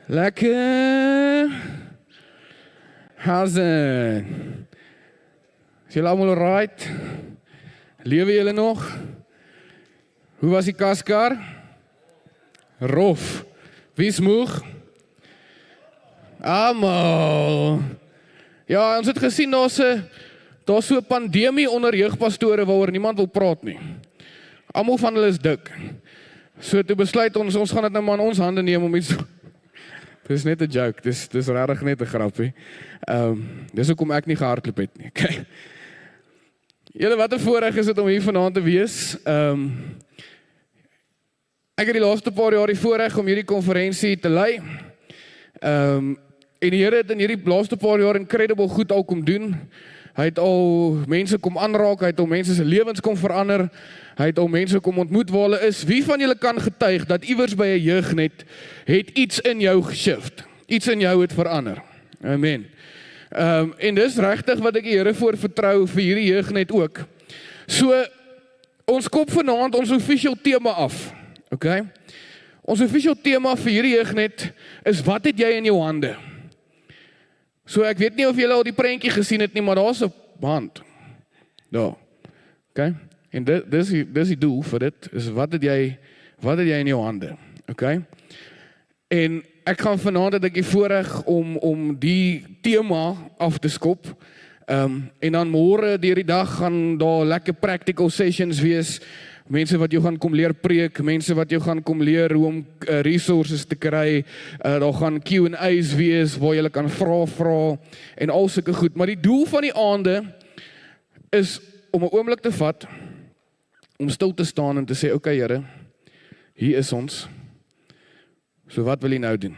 Lekker. How's it? Is julle allemaal alright? Lewe julle nog? Hoe was die kaskar? Rof. Wie is moeg? Almal. Ja, ons het gesien, daar so 'n pandemie onder jeugpastore waaroor niemand wil praat nie. Almal van hulle is dik. So toe besluit ons gaan dit nou maar in ons hande neem om iets. Dis net 'n joke, dis regtig net 'n grappie. Dis hoekom ek nie gehardloop het nie. Okay. Julle, wat 'n voorreg is dit om hier vanaand te wees. Ek het die laaste paar jaar die voorreg om hierdie konferensie te lei. En die Here het in hierdie laaste paar jaar incredible goed al kom doen. Hy het al mense kom aanraak, hy het al mense se lewens kom verander, hy het al mense kom ontmoet waar hulle is. Wie van julle kan getuig dat iewers by 'n jeugnet het iets in jou geshift, iets in jou het verander? Amen. En dis regtig wat ek die Here voor vertrou vir hierdie jeugnet ook. So, ons kop vanaand ons official tema af, okay? Ons official tema vir hierdie jeugnet is, wat het jy in jou hande? So ek weet nie of julle al die prentjie gesien het nie, maar daar's 'n hand. Daar. Okay? En dis die doel vir dit, is wat het jy in jou hande? Okay? En ek gaan vanaand het ek die voorreg om die tema af te skop. En dan môre deur die dag gaan daar lekker practical sessions wees. Mense wat jou gaan kom leer preek, mense wat jou gaan kom leer hoe om resources te kry, daar gaan Q&A's wees, waar jy kan vra, en al sulke goed. Maar die doel van die aande is om 'n oomblik te vat, om stil te staan en te sê, okay Here, hier is ons. So wat wil jy nou doen?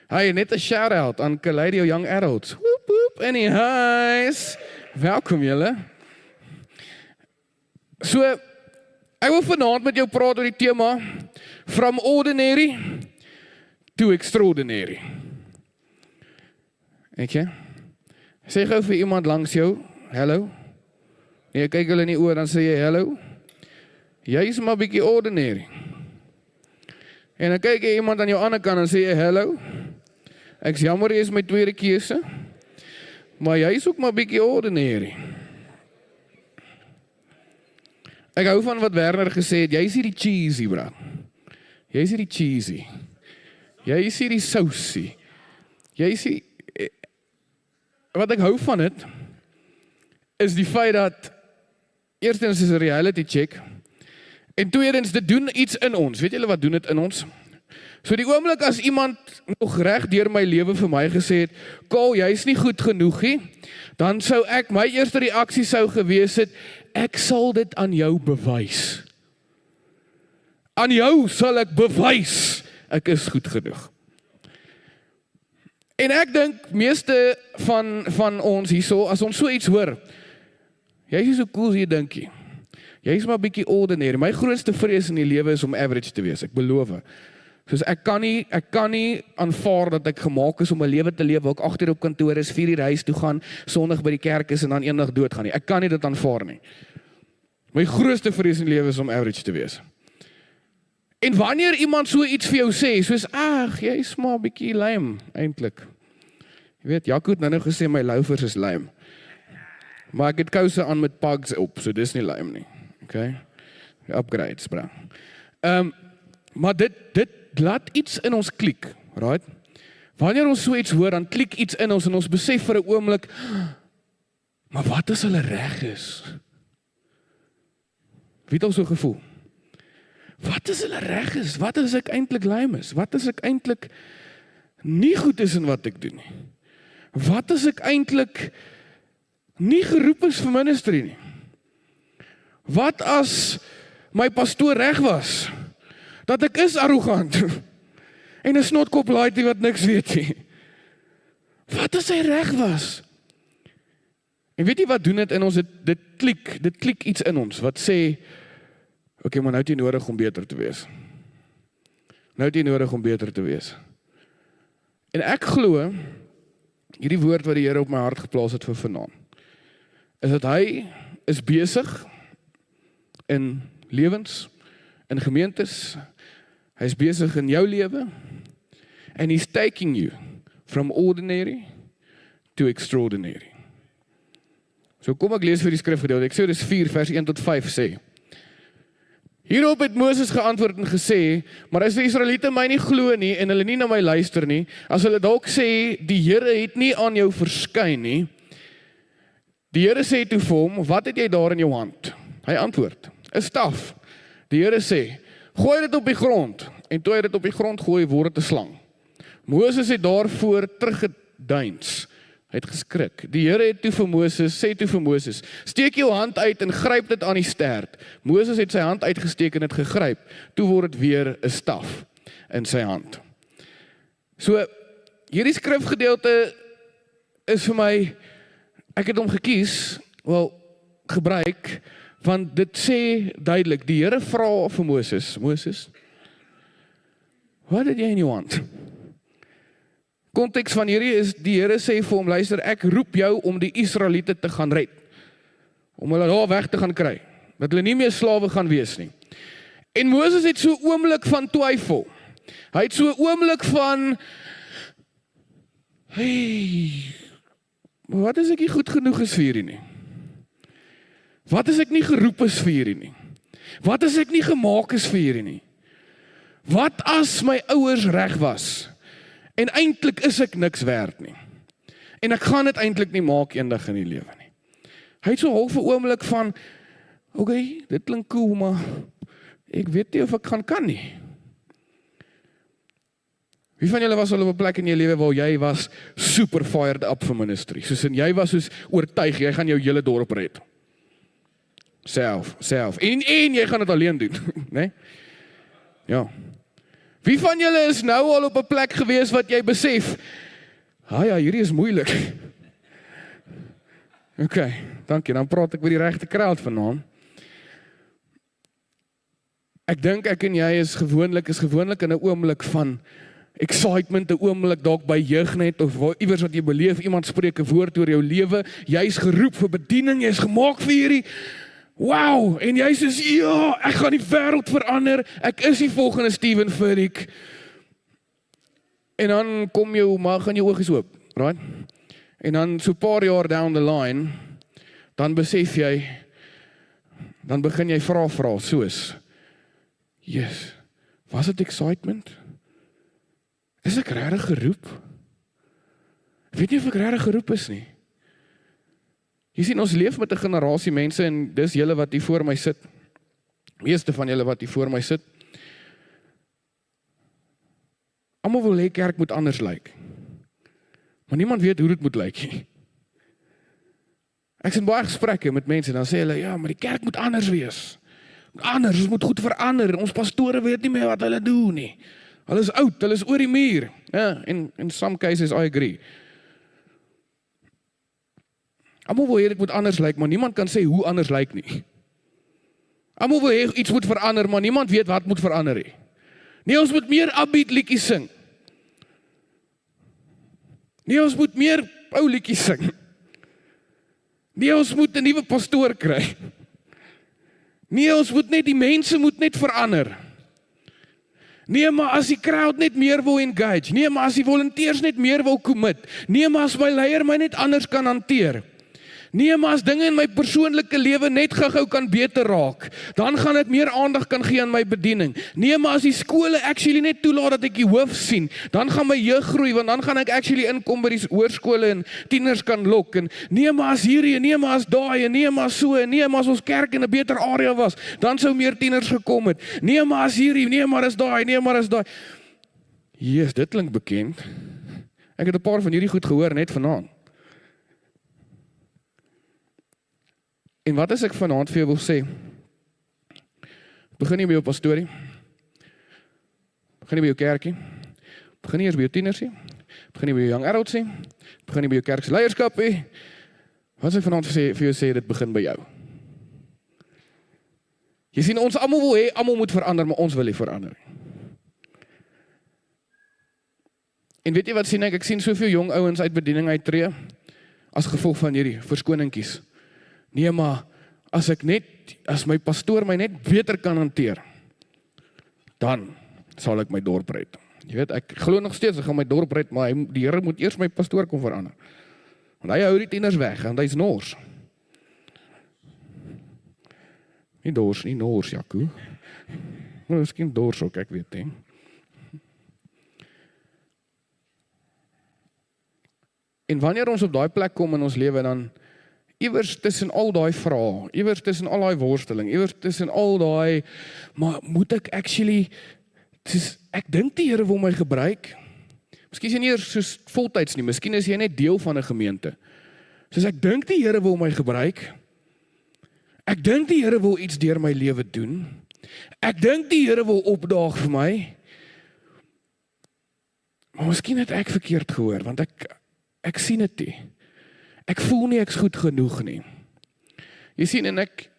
Hey, net 'n shout-out aan Kaleidio Young Adults. Woep, woep, en die huis. Welkom julle. So, ek wil vanaand met jou praat oor die tema From Ordinary to Extraordinary. Okay? Sê gou vir iemand langs jou, hello. En jy kyk hulle in die oor, dan sê jy hello. Jy is maar bietjie ordinary. En dan kyk jy iemand aan jou ander kant en sê jy hello. Ek's jammer, jy is my tweede keuse. Maar jy is ook maar bietjie ordinary. Ek hou van wat Werner gesê het, jy is hier die cheesy, bro. Jy is hier die cheesy. Jy is hier die sausie. Jy is hier... Wat ek hou van dit, is die feit dat, eerstens is 'n reality check, en tweedens, dit doen iets in ons. Weet julle wat doen dit in ons? So die oomblik as iemand nog reg deur my lewe vir my gesê het, Karl, jy is nie goed genoeg nie, dan sou ek, my eerste reaksie sou gewees het, ek sal dit aan jou bewys. Aan jou sal ek bewys, ek is goed genoeg. En ek dink, meeste van ons hierso, as ons so iets hoor, jy is nie so cool as jy dink nie. Jy is maar bietjie ordinary. My grootste vrees in die lewe is om average te wees, ek beloof. Soos ek kan nie aanvaar dat ek gemaak is om 'n lewe te lewe waar ek 8 uur op kantoor is, 4 uur huis toe gaan, Sondag by die kerk is en dan eendag doodgaan nie. Ek kan nie dit aanvaar nie. My grootste vrees in die lewe is om average te wees. En wanneer iemand so iets vir jou sê, soos, ag, jy is maar 'n bietjie lame, eintlik. Jy weet, Jaco het nou gesê, my loafers is lame. Maar ek het kouse aan met pugs op, so dis nie lame nie. Okay? Upgrades, bro. Maar dit laat iets in ons klik, right? Wanneer ons so iets hoor, dan klik iets in ons en ons besef vir 'n oomblik, maar wat as hulle reg is? Wie het al so gevoel? Wat as hulle reg is? Wat as ek eintlik lame is? Wat as ek eintlik nie goed is in wat ek doen nie? Wat as ek eintlik nie geroep is vir ministry nie? Wat as my pastoor reg was? Dat ek is arrogant en 'n snotkop laaitjie wat niks weet nie. Wat as hy reg was? En weet jy wat doen dit in ons? Dit klik iets in ons wat sê, okay, maar nou het jy nodig om beter te wees. Nou het jy nodig om beter te wees. En ek glo, hierdie woord wat die Here op my hart geplaas het vir vanaand, is dat hy is besig in lewens, in gemeentes, hy is besig in jou lewe, and He's taking you from ordinary to extraordinary. So kom ek lees vir die skrifgedeelte. Eksodus 4 vers 1 tot 5 sê. Hierop het Moses geantwoord en gesê, maar as die Israeliete my nie glo nie en hulle nie na my luister nie, as hulle dalk sê, die Here het nie aan jou verskyn nie, die Here sê toe vir hom, wat het jy daar in jou hand? Hy antwoord, 'n staf. Die Here sê, gooi dit op die grond, en toe hy dit op die grond gooi, word dit 'n slang. Moses het daarvoor teruggedeins. Hy het geskrik. Die Here het toe vir Moses, sê toe vir Moses, steek jou hand uit en gryp dit aan die stert. Moses het sy hand uitgesteek en dit gegryp. Toe word dit weer 'n staf in sy hand. So, hierdie skrifgedeelte is vir my, ek het hom gekies, gebruik, want dit sê duidelik, die Here vra vir Moses, wat het jy in jou hand? Konteks van hierdie is, die Here sê vir hom, luister, ek roep jou om die Israeliete te gaan red, om hulle daar weg te gaan kry, dat hulle nie meer slawe gaan wees nie. En Moses het so 'n oomblik van twyfel, hy het so 'n oomblik van, wat as ek nie goed genoeg is vir hierdie nie? Wat as ek nie geroep is vir hierdie nie? Wat as ek nie gemaak is vir hierdie nie? Wat as my ouers reg was? En eintlik is ek niks werd nie. En ek gaan dit eintlik nie maak eendag in die lewe nie. Hy het so half 'n oomblik van, okay, dit klink cool, maar ek weet nie of ek kan nie. Wie van julle was al op 'n plek in jou lewe waar jy was super fired up vir ministry? Soos en jy was soos oortuig, jy gaan jou hele dorp red. Self. En jy gaan dit alleen doen, né? Ja. Wie van julle is nou al op 'n plek gewees wat jy besef, ja, hierdie is moeilik. Okay, dankie, dan praat ek met die regte crowd vanaand. Ek dink ek en jy is gewoonlik in 'n oomblik van excitement, 'n oomblik dalk by jeugnet of iewers wat jy beleef, iemand spreek 'n woord oor jou lewe, jy's geroep vir bediening, jy's gemaak vir hierdie. Wow, en jy sê, ja, ek gaan die wêreld verander, ek is die volgende Steven Furtick. En dan kom jou, maar gaan jou oogies oop, right? En dan so 'n paar jaar down the line, dan besef jy, dan begin jy vra soos, yes, was dit excitement? Is ek regtig geroep? Ek weet nie of ek regtig geroep is nie. Jy sien, ons leef met 'n generasie mense, en dis julle wat hier voor my sit. Meeste van julle wat hier voor my sit. Almal wil hê kerk moet anders lyk. Maar niemand weet hoe dit moet lyk nie. Ek sien baie gesprekke met mense, en dan sê hulle, ja, maar die kerk moet anders wees. Anders, ons moet goed verander. Ons pastore weet nie meer wat hulle doen nie. Hulle is oud, hulle is oor die muur. Ja, in some cases, I agree. Almal wil hê dit moet anders lyk, maar niemand kan sê hoe anders lyk nie. Almal wil hê iets moet verander, maar niemand weet wat moet verander nie. Nee, ons moet meer upbeat liedjies sing. Nee, ons moet meer ou liedjies sing. Nee, ons moet 'n nuwe pastoor kry. Nee, ons moet net, die mense moet net verander. Nee, maar as die crowd net meer wil engage. Nee, maar as die volunteers net meer wil commit. Nee, maar as my leier my net anders kan hanteer. Nee, maar as dinge in my persoonlike lewe net gou-gou kan beter raak, dan gaan ek meer aandag kan gee aan my bediening. Nee, maar as die skole actually net toelaat dat ek die hoof sien, dan gaan my jeug groei, want dan gaan ek actually inkom by die hoërskole en tieners kan lok. En nee, maar as hierdie, en nee, maar as daai, en nee, maar so, en nee, maar as ons kerk in 'n beter area was, dan sou meer tieners gekom het. Nee, maar as hierdie, nee, maar as daai, nee, maar as daai. Jesus, dit klink bekend. Ek het 'n paar van hierdie goed gehoor net vanaand. En wat as ek vanaand vir jou wil sê? Begin nie by jou pastorie. Begin nie by jou kerkie. Begin nie eers by jou tieners nie. Begin nie by jou young adults nie. Begin nie by jou kerkse leierskap nie. Wat as ek vanaand vir jou sê, dit begin by jou? Jy sien, ons almal wil hê, almal moet verander, maar ons wil nie verander. En weet jy wat sien ek? Ek sien soveel jong ouens uit bediening uittreë as gevolg van hierdie verskoningkies. Nee, maar as my pastoor my net beter kan hanteer, dan sal ek my dorp red. Jy weet, ek glo nog steeds, ek gaan my dorp red, maar die Here moet eers my pastoor kom verander. Want hy hou die tieners weg, en hy's nors. Nie nors, Jaco. Miskien dors ook, ek weet nie. En wanneer ons op daai plek kom in ons lewe, dan iewers tussen al daai vrae, iewers tussen al daai worsteling, iewers tussen al daai, maar moet ek actually, ek dink die Here wil my gebruik. Miskien is jy nie eers soos voltyds nie, miskien is jy net deel van 'n gemeente. Soos ek dink die Here wil my gebruik. Ek dink die Here wil iets deur my lewe doen. Ek dink die Here wil opdaag vir my. Maar miskien het ek verkeerd gehoor, want ek sien dit nie. Ek voel nie ek's goed genoeg nie. Jy sien, en ek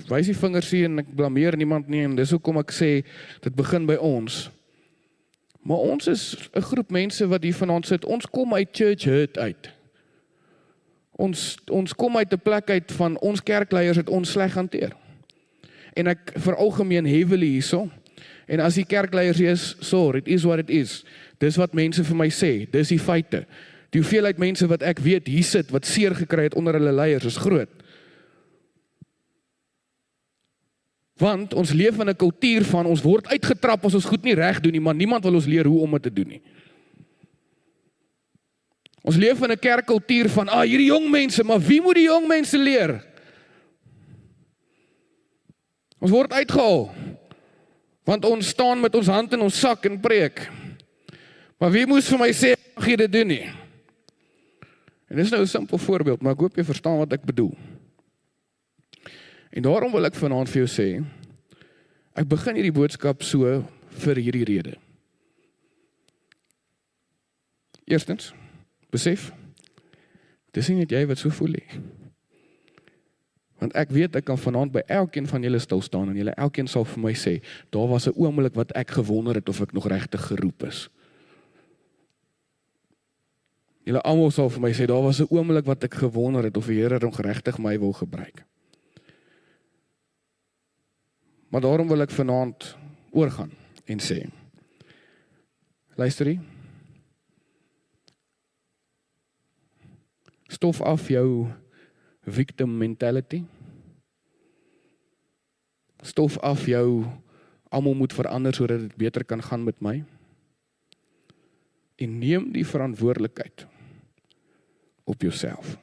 wys die vingers hier en ek blameer niemand nie, en dis hoekom ek sê, dit begin by ons. Maar ons is 'n groep mense wat hier vanaand sit, ons kom uit church hurt uit. Ons kom uit 'n plek uit van ons kerkleiers het ons sleg hanteer. En ek veralgemeen heavily hierso. En as die kerkleiers is, sorry, it is what it is. Dis wat mense vir my sê, dis die feite. Die hoeveelheid mense wat ek weet hier sit, wat seer gekry het onder hulle leiers, is groot. Want ons leef in 'n kultuur van, ons word uitgetrap as ons goed nie reg doen nie, maar niemand wil ons leer hoe om dit te doen nie. Ons leef in 'n kerkkultuur van, hierdie jong mense, maar wie moet die jong mense leer? Ons word uitgehaal, want ons staan met ons hand in ons sak en preek. Maar wie moes vir my sê, mag jy dit doen nie? En dis nou 'n simpel voorbeeld, maar ek hoop jy verstaan wat ek bedoel. En daarom wil ek vanaand vir jou sê, ek begin hierdie boodskap so vir hierdie rede. Eerstens, besef, dis nie net jy wat so voel nie. Want ek weet, ek kan vanaand by elkeen van julle stil staan, en julle elkeen sal vir my sê, daar was 'n oomblik wat ek gewonder het of ek nog regtig geroep is. Julle almal sal vir my sê, daar was 'n oomblik wat ek gewonder het of die Here nog regtig my wil gebruik. Maar daarom wil ek vanaand oorgaan en sê, luister hier, stof af jou victim mentality, stof af jou, almal moet verander sodat dit beter kan gaan met my, en neem die verantwoordelikheid op jouself.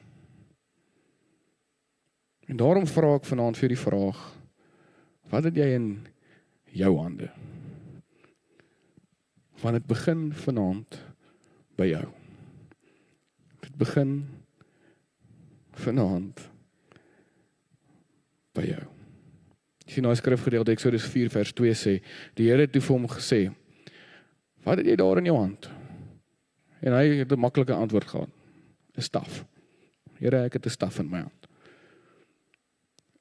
En daarom vra ek vanaand vir die vraag, wat het jy in jou hande? Want dit begin vanaand by jou. Dit begin vanaand by jou. Jy sien nou skrifgedeelte, Eksodus 4 vers 2 sê, die Here het toe vir hom gesê, wat het jy daar in jou hand? En hy het 'n maklike antwoord gehad, 'n staf. Here, ek het 'n staf in my hand.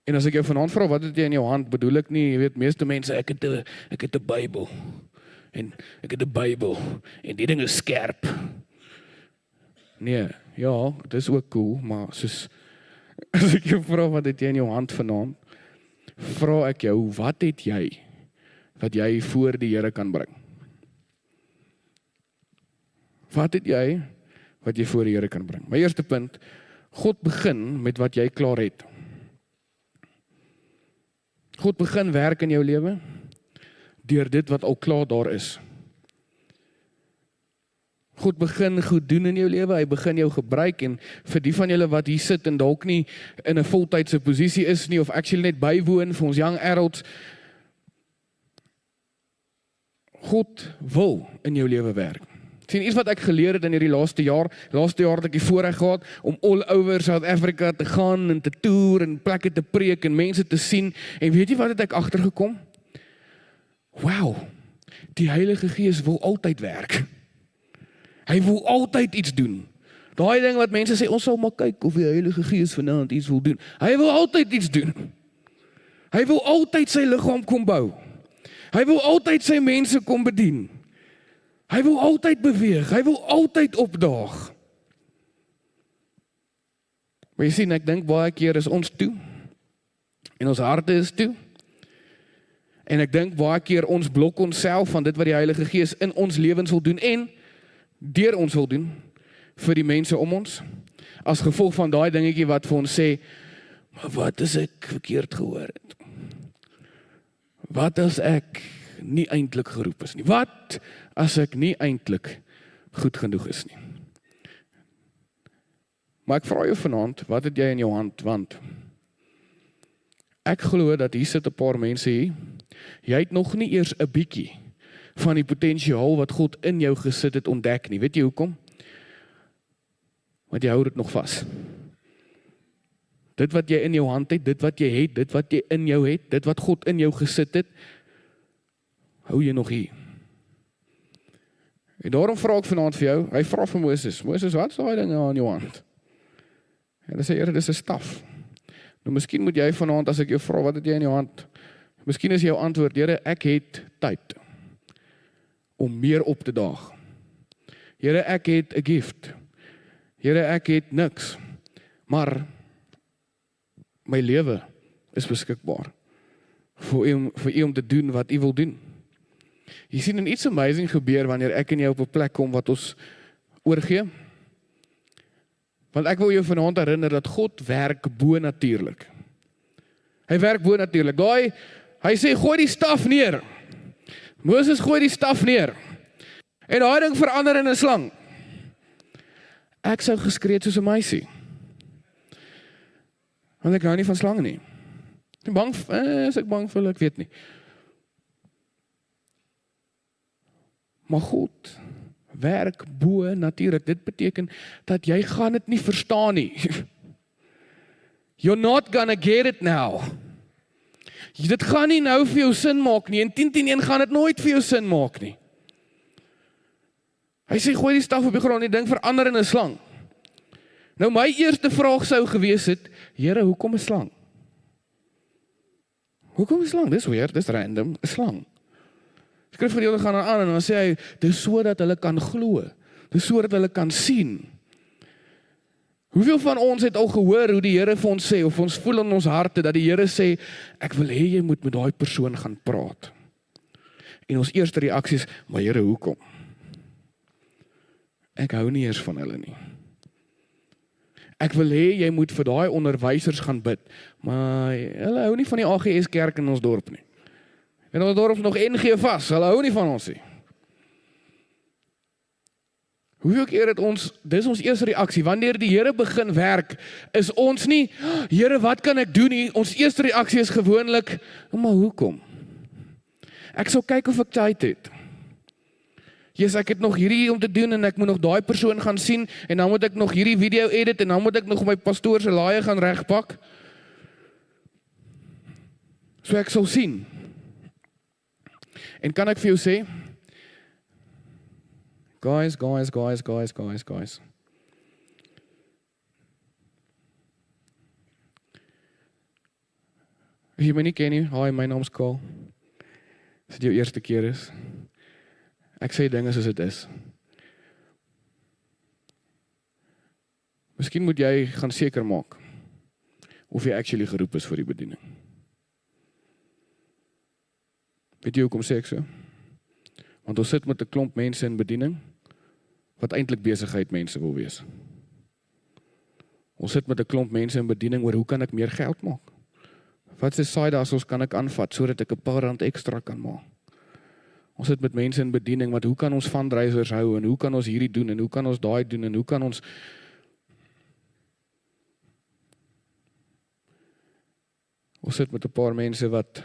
En as ek jou vanaand vra, wat het jy in jou hand, bedoel ek nie, jy weet, meeste mense, ek het 'n Bybel, en ek het 'n Bybel, en die ding is skerp. Nee, ja, dit is ook cool, maar soos, as ek jou vra, wat het jy in jou hand vanaand, vra ek jou, wat het jy, wat jy voor die Here kan bring? Wat het jy, wat jy voor die Here kan bring? My eerste punt, God begin met wat jy klaar het. God begin werk in jou lewe, deur dit wat al klaar daar is. God begin goed doen in jou lewe, hy begin jou gebruik, en vir die van julle wat hier sit en dalk nie in 'n voltydse posisie is nie, of actually net bywoon vir ons young adults, God wil in jou lewe werk. Sien, iets wat ek geleer het in hierdie laaste jaar het ek die voorreg gehad om all over South Africa te gaan en te toer en plekke te preek en mense te sien, en weet jy wat het ek agtergekom? Wow, die Heilige Gees wil altyd werk. Hy wil altyd iets doen. Daai ding wat mense sê, ons sal maar kyk of die Heilige Gees vanaand iets wil doen. Hy wil altyd iets doen. Hy wil altyd sy liggaam kom bou. Hy wil altyd sy mense kom bedien. Hy wil altyd beweeg. Hy wil altyd opdaag. Maar jy sien, ek dink baie keer is ons toe. En ons harte is toe. En ek dink baie keer ons blok onsself van dit wat die Heilige Gees in ons lewens wil doen en deur ons wil doen vir die mense om ons. As gevolg van daai dingetjie wat vir ons sê, maar wat as ek verkeerd gehoor het? Wat as ek nie eintlik geroep is nie? Wat as ek nie eintlik goed genoeg is nie? Maar ek vra jou vanaand, wat het jy in jou hand? Want ek glo dat hier sit 'n paar mense hier. Jy het nog nie eers 'n bietjie van die potensiaal wat God in jou gesit het ontdek nie. Weet jy hoekom? Want jy hou dit nog vas. Dit wat jy in jou hand het, dit wat jy het, dit wat jy in jou het, dit wat God in jou gesit het, hou jy nog hier. En daarom vra ek vanaand vir jou, hy vra vir Moses, wat is daai dinge aan jou hand? En hy sê, Here, dis 'n staf. Nou miskien moet jy vanaand, as ek jou vra, wat het jy in jou hand? Miskien is jou antwoord, Here, ek het tyd om meer op te daag. Here, ek het 'n gift. Here, ek het niks. Maar my lewe is beskikbaar vir u om te doen wat u wil doen. Jy sien, en iets amazing gebeur wanneer ek en jy op 'n plek kom wat ons oorgee. Want ek wil jou vanaand herinner dat God werk bo-natuurlik. Hy werk bo-natuurlik. Hy sê, gooi die staf neer. Moses gooi die staf neer. En daai ding verander in 'n slang. Ek sou geskree het soos 'n meisie. Want ek hou nie van slange nie. Is ek bang vir hulle? Ek weet nie. Maar God werk bo natuurlik. Dit beteken dat jy gaan dit nie verstaan nie. You're not gonna get it now. Dit gaan nie nou vir jou sin maak nie. En 10-10-1 gaan dit nooit vir jou sin maak nie. Hy sê, gooi die staf op die grond en die ding verander in 'n slang. Nou my eerste vraag sou gewees het, Here, hoekom 'n slang? Hoekom 'n slang? Dis weird, dis random, 'n slang. Skrifgedeelte gaan aan en dan sê hy, dis sodat hulle kan glo. Dis sodat hulle kan sien. Hoeveel van ons het al gehoor hoe die Here vir ons sê, of ons voel in ons harte, dat die Here sê, ek wil hê jy moet met daai persoon gaan praat. En ons eerste reaksie is, maar Here, hoekom? Ek hou nie eers van hulle nie. Ek wil hê jy moet vir daai onderwysers gaan bid, maar hulle hou nie van die AGS kerk in ons dorp nie. En ons dorp is nog NG vas, hulle hou nie van ons nie. Hoeveel keer het ons, dis ons eerste reaksie, wanneer die Here begin werk, is ons nie, Here, wat kan ek doen nie? Ons eerste reaksie is gewoonlik, maar hoekom? Ek sal kyk of ek tyd het. Jesus, ek het nog hierdie om te doen en ek moet nog daai persoon gaan sien en dan moet ek nog hierdie video edit en dan moet ek nog my pastoor se laaie gaan regpak. So ek sal sien. En kan ek vir jou sê, guys. As jy my nie ken nie, hi, my naam is Karl. As dit jou eerste keer is, ek sê dinge soos dit is. Miskien moet jy gaan seker maak of jy actually geroep is vir die bediening. Weet jy hoekom sê ek so? Want ons sit met 'n klomp mense in bediening wat eintlik besigheid mense wil wees. Ons sit met 'n klomp mense in bediening oor hoe kan ek meer geld maak? Wat se side hustles kan ek aanvat sodat ek 'n paar rand ekstra kan maak? Ons sit met mense in bediening wat hoe kan ons fundraisers hou en hoe kan ons hierdie doen en hoe kan ons daai doen en hoe kan ons sit met 'n paar mense wat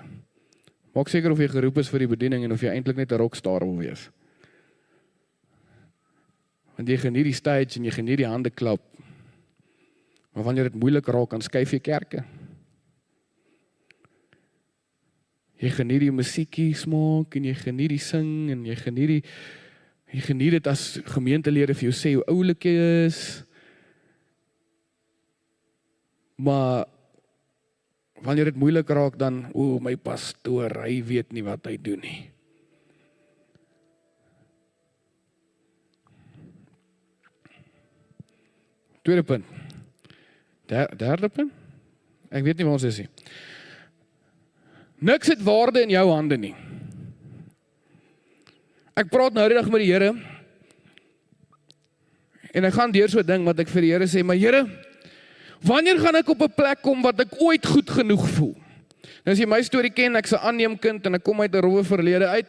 maak seker of jy geroep is vir die bediening en of jy eintlik net 'n rockstar wil wees. Want jy geniet die stage en jy geniet die hande klap. Maar wanneer dit moeilik raak, dan skuif jy kerke. Jy geniet die musiekie smaak en jy geniet die sing en jy geniet dit as gemeentelede vir jou sê hoe oulik jy is. Maar wanneer dit moeilik raak dan, my pastoor, hy weet nie wat hy doen nie. Tweede punt. Derde punt? Ek weet nie waar ons is nie. Niks het waarde in jou hande nie. Ek praat nou die dag met die Here, en ek gaan deur so 'n ding wat ek vir die Here sê, maar Here, wanneer gaan ek op 'n plek kom wat ek ooit goed genoeg voel? Nou as jy my storie ken, ek's 'n aanneemkind en ek kom uit 'n rowwe verlede uit,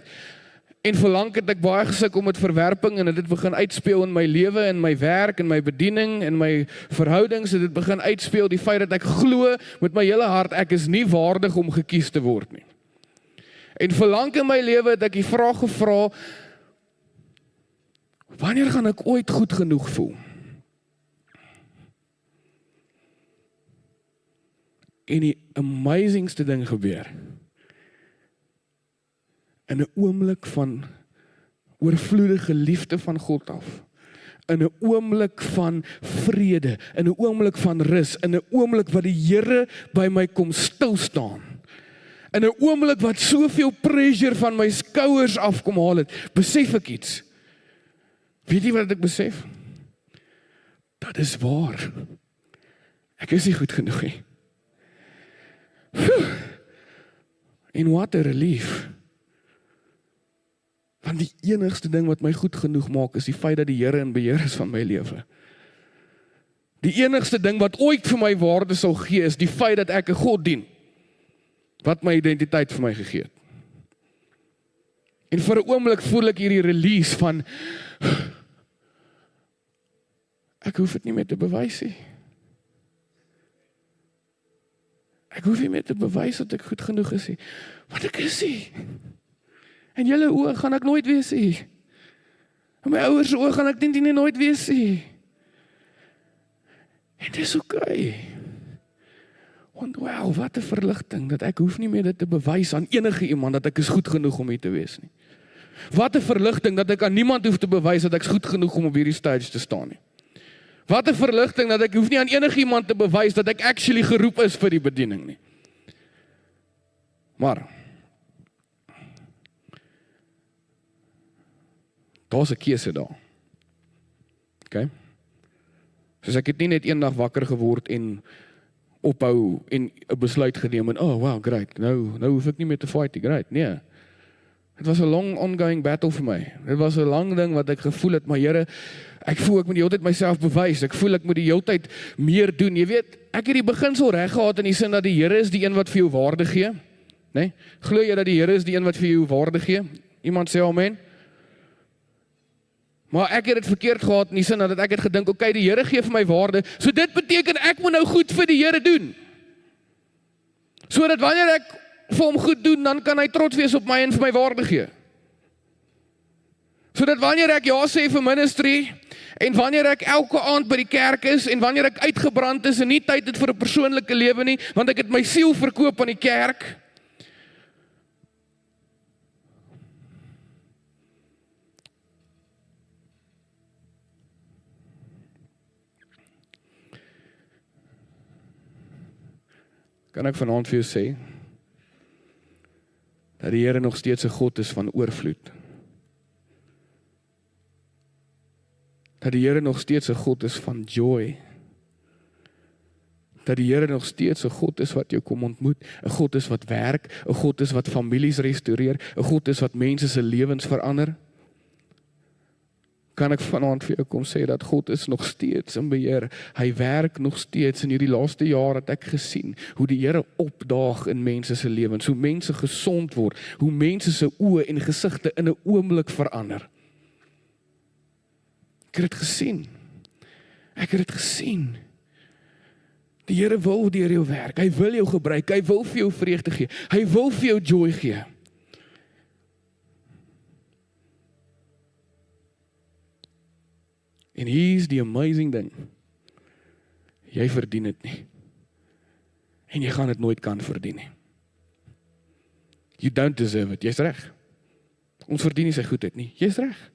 en verlang het ek baie gesukkel met verwerping, en dit begin uitspeel in my lewe, in my werk, in my bediening, in my verhoudings, en dit begin uitspeel die feit dat ek glo met my hele hart, ek is nie waardig om gekies te word nie. En verlang in my lewe het ek die vraag gevra, wanneer gaan ek ooit goed genoeg voel? En die amazingste ding gebeur, in 'n oomblik van oorvloedige liefde van God af, in 'n oomblik van vrede, in 'n oomblik van rus, in 'n oomblik wat die Here by my kom stil staan, in 'n oomblik wat soveel pressure van my skouers af kom haal het, besef ek iets. Weet jy wat ek besef? Dat is waar. Ek is nie goed genoeg nie. En what a relief. Want die enigste ding wat my goed genoeg maak, is die feit dat die Here in beheer is van my lewe. Die enigste ding wat ooit vir my waarde sal gee, is die feit dat ek 'n God dien, wat my identiteit vir my gegee het. En vir 'n oomblik voel ek hierdie release van, ek hoef dit nie meer te bewys nie. Ek hoef nie meer te bewys dat ek goed genoeg is nie, want ek is nie. In julle oë gaan ek nooit wees nie. In my ouers oë gaan ek nie nooit wees nie. En dit is oké. Want wow, wat 'n verligting, dat ek hoef nie meer dit te bewys aan enige iemand, dat ek is goed genoeg om hier te wees nie. Wat 'n verligting, dat ek aan niemand hoef te bewys, dat ek is goed genoeg om op hierdie stage te staan nie. Wat 'n verligting, dat ek hoef nie aan enige iemand te bewys, dat ek actually geroep is vir die bediening nie. Maar, daar's 'n keuse daar. Okay? Soos ek het nie net eendag wakker geword en ophou en 'n besluit geneem en, oh wow, great, nou hoef ek nie meer te fight, great, nee. Het was 'n long ongoing battle vir my. Dit was 'n lang ding wat ek gevoel het, maar Here, ek voel ek moet die hele tyd myself bewys. Ek voel ek moet die hele tyd meer doen. Jy weet, ek het die beginsel reg gehad in die sin dat die Here is die een wat vir jou waarde gee, né? Glo jy dat die Here is die een wat vir jou waarde gee? Iemand sê amen. Maar ek het dit verkeerd gehad in die sin dat ek het gedink, okay, die Here gee vir my waarde, so dit beteken ek moet nou goed vir die Here doen. Sodat wanneer ek vir hom goed doen, dan kan hy trots wees op my en vir my waarde gee. Sodat wanneer ek ja sê vir ministry, en wanneer ek elke aand by die kerk is, en wanneer ek uitgebrand is en nie tyd het vir 'n persoonlike lewe nie, want ek het my siel verkoop aan die kerk, kan ek vanaand vir jou sê, dat die Here nog steeds 'n God is van oorvloed. Dat die Here nog steeds 'n God is van joy. Dat die Here nog steeds 'n God is wat jou kom ontmoet, 'n God is wat werk, 'n God is wat families restoreer, 'n God is wat mense se lewens verander. Kan ek vanaand vir jou kom sê dat God is nog steeds in beheer. Hy werk nog steeds. In hierdie laaste jaar het ek gesien hoe die Here opdaag in mense se lewens, hoe mense gesond word, hoe mense se oë en gesigte in 'n oomblik verander. Ek het dit gesien. Ek het dit gesien. Die Here wil deur jou werk. Hy wil jou gebruik. Hy wil vir jou vreugde gee. Hy wil vir jou joy gee. En hier's die amazing ding. Jy verdien dit nie. En jy gaan dit nooit kan verdien nie. You don't deserve it. Jy's reg. Ons verdien nie sy goedheid nie. Jy's reg.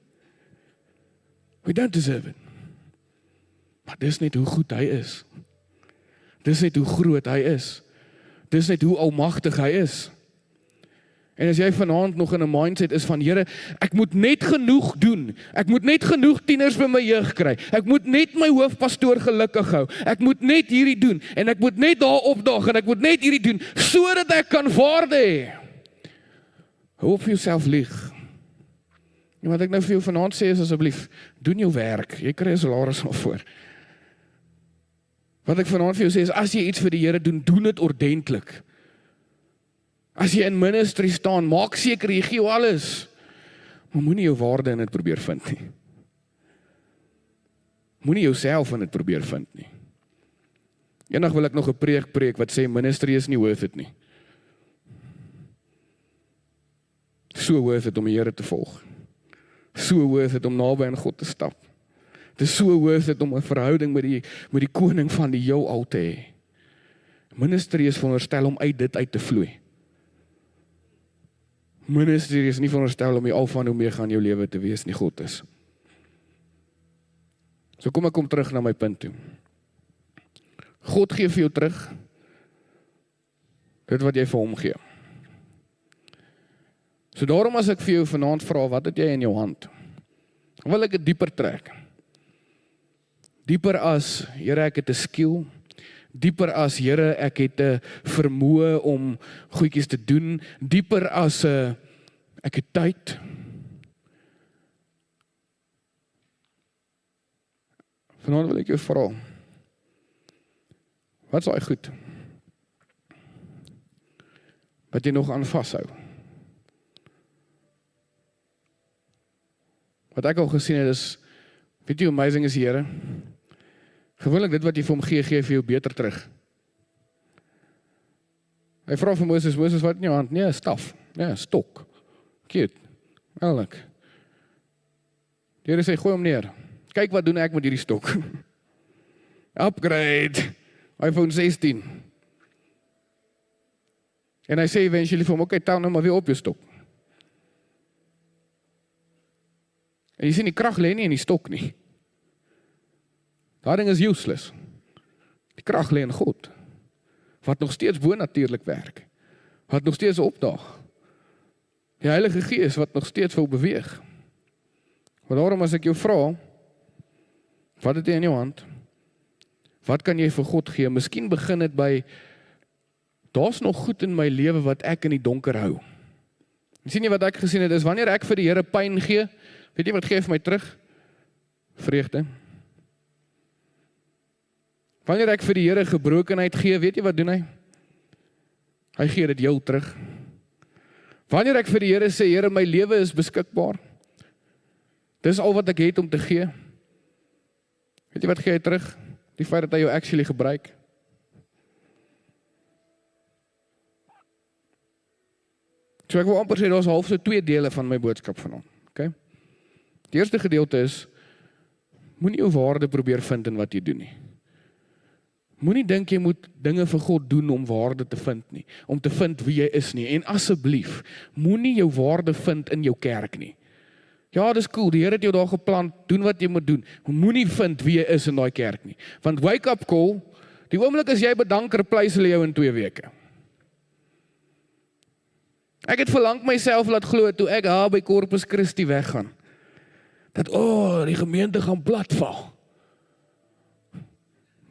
We don't deserve it. Maar dis net hoe goed hy is. Dis net hoe groot hy is. Dis net hoe almagtig hy is. En as jy vanaand nog in 'n mindset is van Here, ek moet net genoeg doen. Ek moet net genoeg tieners vir my jeug kry. Ek moet net my hoofpastoor gelukkig hou. Ek moet net hierdie doen en ek moet net daar opdaag en ek moet net hierdie doen sodat ek kan waarde hê. Hou vir jouself lieg. En wat ek nou vir jou vanaand sê is asseblief, doen jou werk. Jy kry 'n salaris daarvoor. Wat ek vanaand vir jou sê is, as jy iets vir die Here doen, doen dit ordentlik. As jy in ministry staan, maak seker jy gee jou alles. Maar moenie jou waarde in dit probeer vind nie. Moenie jouself in dit probeer vind nie. Eendag wil ek nog 'n preek wat sê ministry is nie worth it nie. So worth it om die Here te volg. So worth it om naby aan God te stap. Dit is so worth it om 'n verhouding met die koning van die heelal te hê. Ministry is veronderstel om uit dit uit te vloei. Ministry is nie veronderstel om die alfa en omega in jou lewe te wees nie, God is. So kom terug na my punt toe. God gee vir jou terug dit wat jy vir hom gee. So daarom as ek vir jou vanaand vra, wat het jy in jou hand? Wil ek dit dieper trek? Dieper as, Here, ek het 'n skill. Dieper as, Here, ek het 'n vermoë om goedjies te doen. Dieper as, ek het tyd. Vanaand wil ek jou vra, wat is daai goed wat jy nog aan vashou? Wat ek al gesien het is, weet jy hoe amazing is die Here? Gewoonlik dit wat jy vir hom gee vir jou beter terug. Hy vra vir Moses, wat in jou hand? Nee, 'n staf. Nee, 'n stok. Cute. Oulik. Die Here sê, gooi hom neer. Kyk wat doen ek met hierdie stok. Upgrade. iPhone 16. En hy sê eventually vir hom, okay, tel nou maar weer op jou stok. En jy sien, die krag lê nie in die stok nie. Daardie ding is useless. Die krag lê in God. Wat nog steeds bonatuurlik werk. Wat nog steeds opdaag. Die Heilige Gees wat nog steeds wil beweeg. Maar daarom as ek jou vra, wat het jy in jou hand? Wat kan jy vir God gee? Miskien begin dit by, daar's nog goed in my lewe wat ek in die donker hou. En sien jy wat ek gesien het, is wanneer ek vir die Here pyn gee, weet jy wat gee vir my terug? Vreugde. Wanneer ek vir die Here gebrokenheid gee, weet jy wat doen hy? Hy gee dit jou terug. Wanneer ek vir die Here sê, Here, my lewe is beskikbaar. Dis al wat ek het om te gee. Weet jy wat gee hy terug? Die feit dat hy jou actually gebruik. So ek wil amper sê, daar's half so 2 dele van my boodskap vanaand. Okay? Die eerste gedeelte is, moenie jou waarde probeer vind in wat jy doen nie. Moenie dink jy moet dinge vir God doen om waarde te vind nie, om te vind wie jy is nie. En asseblief, moenie jou waarde vind in jou kerk nie. Ja, dis cool, die Here het jou daar geplant, doen wat jy moet doen. Moenie vind wie jy is in daai kerk nie. Want wake up call, die oomblik as jy bedank, replace hulle jou in 2 weke. Ek het verlang myself laat glo toe ek daar by Corpus Christi weggaan. Dat, die gemeente gaan platval.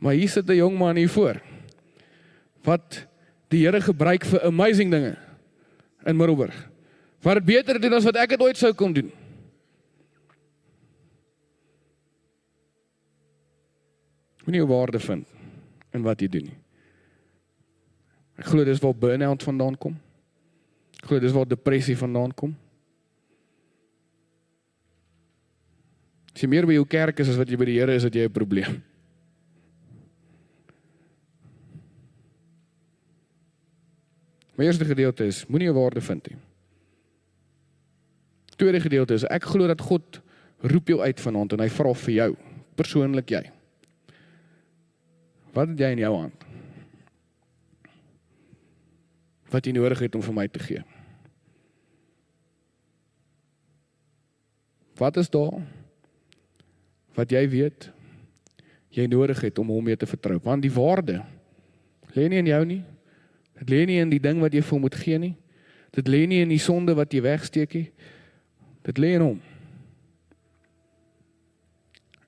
Maar hier sit 'n jong man hier voor, wat die Here gebruik vir amazing dinge in Middelburg. Wat het beter doen as wat ek het ooit sou kom doen. Moenie jou waarde vind in wat jy doen nie. Ek glo dis waar burn-out vandaan kom. Ek glo dis waar depressie vandaan kom. As jy meer by jou kerk is as wat jy by die Here is, het jy 'n probleem. My eerste gedeelte is, moenie jou waarde vind nie. Tweede gedeelte is, ek glo dat God roep jou uit vanaand en hy vra vir jou, persoonlik jy. Wat het jy in jou hand? Wat jy nodig het om vir my te gee? Wat is daar? Wat jy weet, jy nodig het om hom mee te vertrou. Want die waarde lê nie in jou nie. Dit lê nie in die ding wat jy vir hom moet gee nie. Dit lê nie in die sonde wat jy wegsteek nie. Dit lê in hom.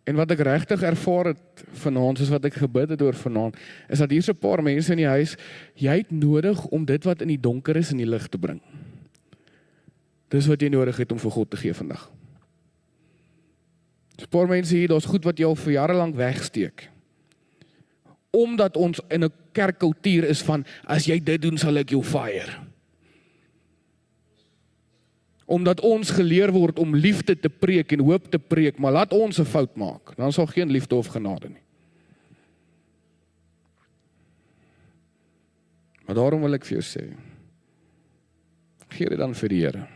En wat ek regtig ervaar het vanaand, soos wat ek gebid het oor vanaand, is dat hier's 'n paar mense in die huis, jy het nodig om dit wat in die donker is in die lig te bring. Dis wat jy nodig het om vir God te gee vandag. 'n Paar mense hier, daar's goed wat jy al vir jare lank wegsteek. Omdat ons in 'n kerkkultuur is van, as jy dit doen, sal ek jou fire. Omdat ons geleer word om liefde te preek en hoop te preek, maar laat ons 'n fout maak, dan sal geen liefde of genade nie. Maar daarom wil ek vir jou sê, gee dit dan vir die Here.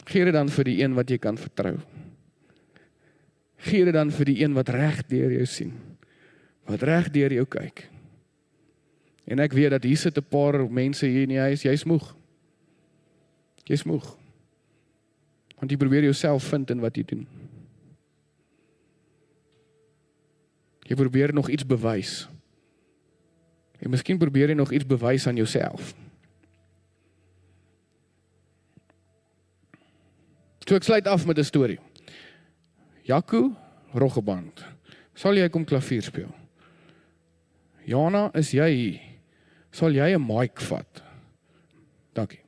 Gee dit dan vir die een wat jy kan vertrou. Gee dit dan vir die een wat reg deur jou sien, wat reg deur jou kyk. En ek weet dat hier sit 'n paar mense hier in die huis, jy's moeg. Jy's moeg. Want jy probeer jouself vind in wat jy doen. Jy probeer nog iets bewys. En miskien probeer jy nog iets bewys aan jouself. So ek sluit af met 'n storie. Jaco Roggeband, sal jy kom klavier speel? Jana, is jy hier? Sal jy 'n mic vat? Dankie.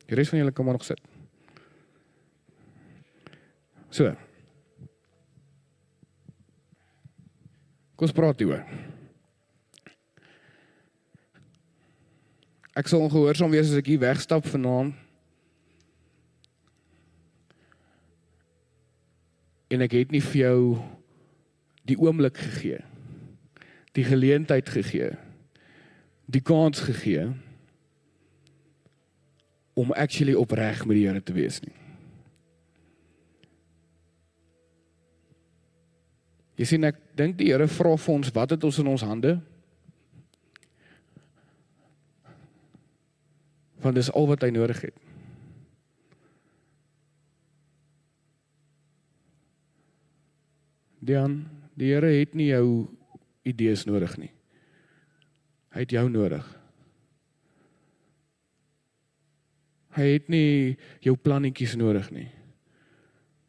Die res van julle kan maar nog sit. So. Kom ons praat hieroor. Ek sal ongehoorsaam wees as ek hier wegstap vanaand. En ek het nie vir jou die oomblik gegee, die geleentheid gegee, die kans gegee, om actually opreg met die Here te wees nie. Jy sien, ek dink die Here vra vir ons, wat het ons in ons hande? Want dis al wat hy nodig het. Die Here het nie jou idees nodig nie. Hy het jou nodig. Hy het nie jou plannetjies nodig nie.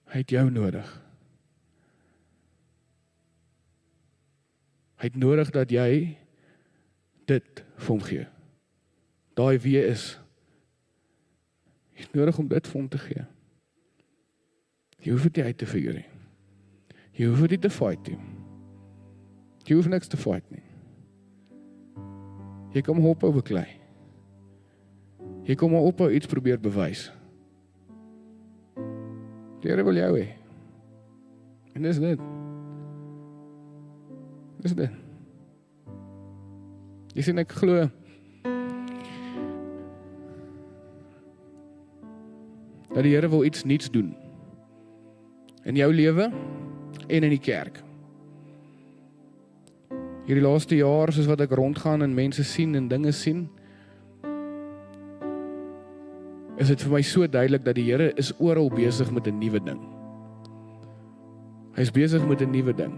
Hy het jou nodig. Hy het nodig dat jy dit vir hom gee. Daai wie is. Jy het nodig om dit vir hom te gee. Jy hoef dit nie uit te figure nie. Jy hoef dit te fight nie. Jy hoef niks te fight nie. Jy kom op oor beklei. Jy kom maar op ou iets probeer bewys. Die Here wil jou hê. En dis dit. Dis dit. Jy sien, ek glo dat die Here wil iets nuuts doen in jou lewe en in die kerk. Hierdie laaste jaar, soos wat ek rondgaan en mense sien en dinge sien, is dit vir my so duidelik dat die Here is oral besig met 'n nuwe ding. Hy is besig met 'n nuwe ding.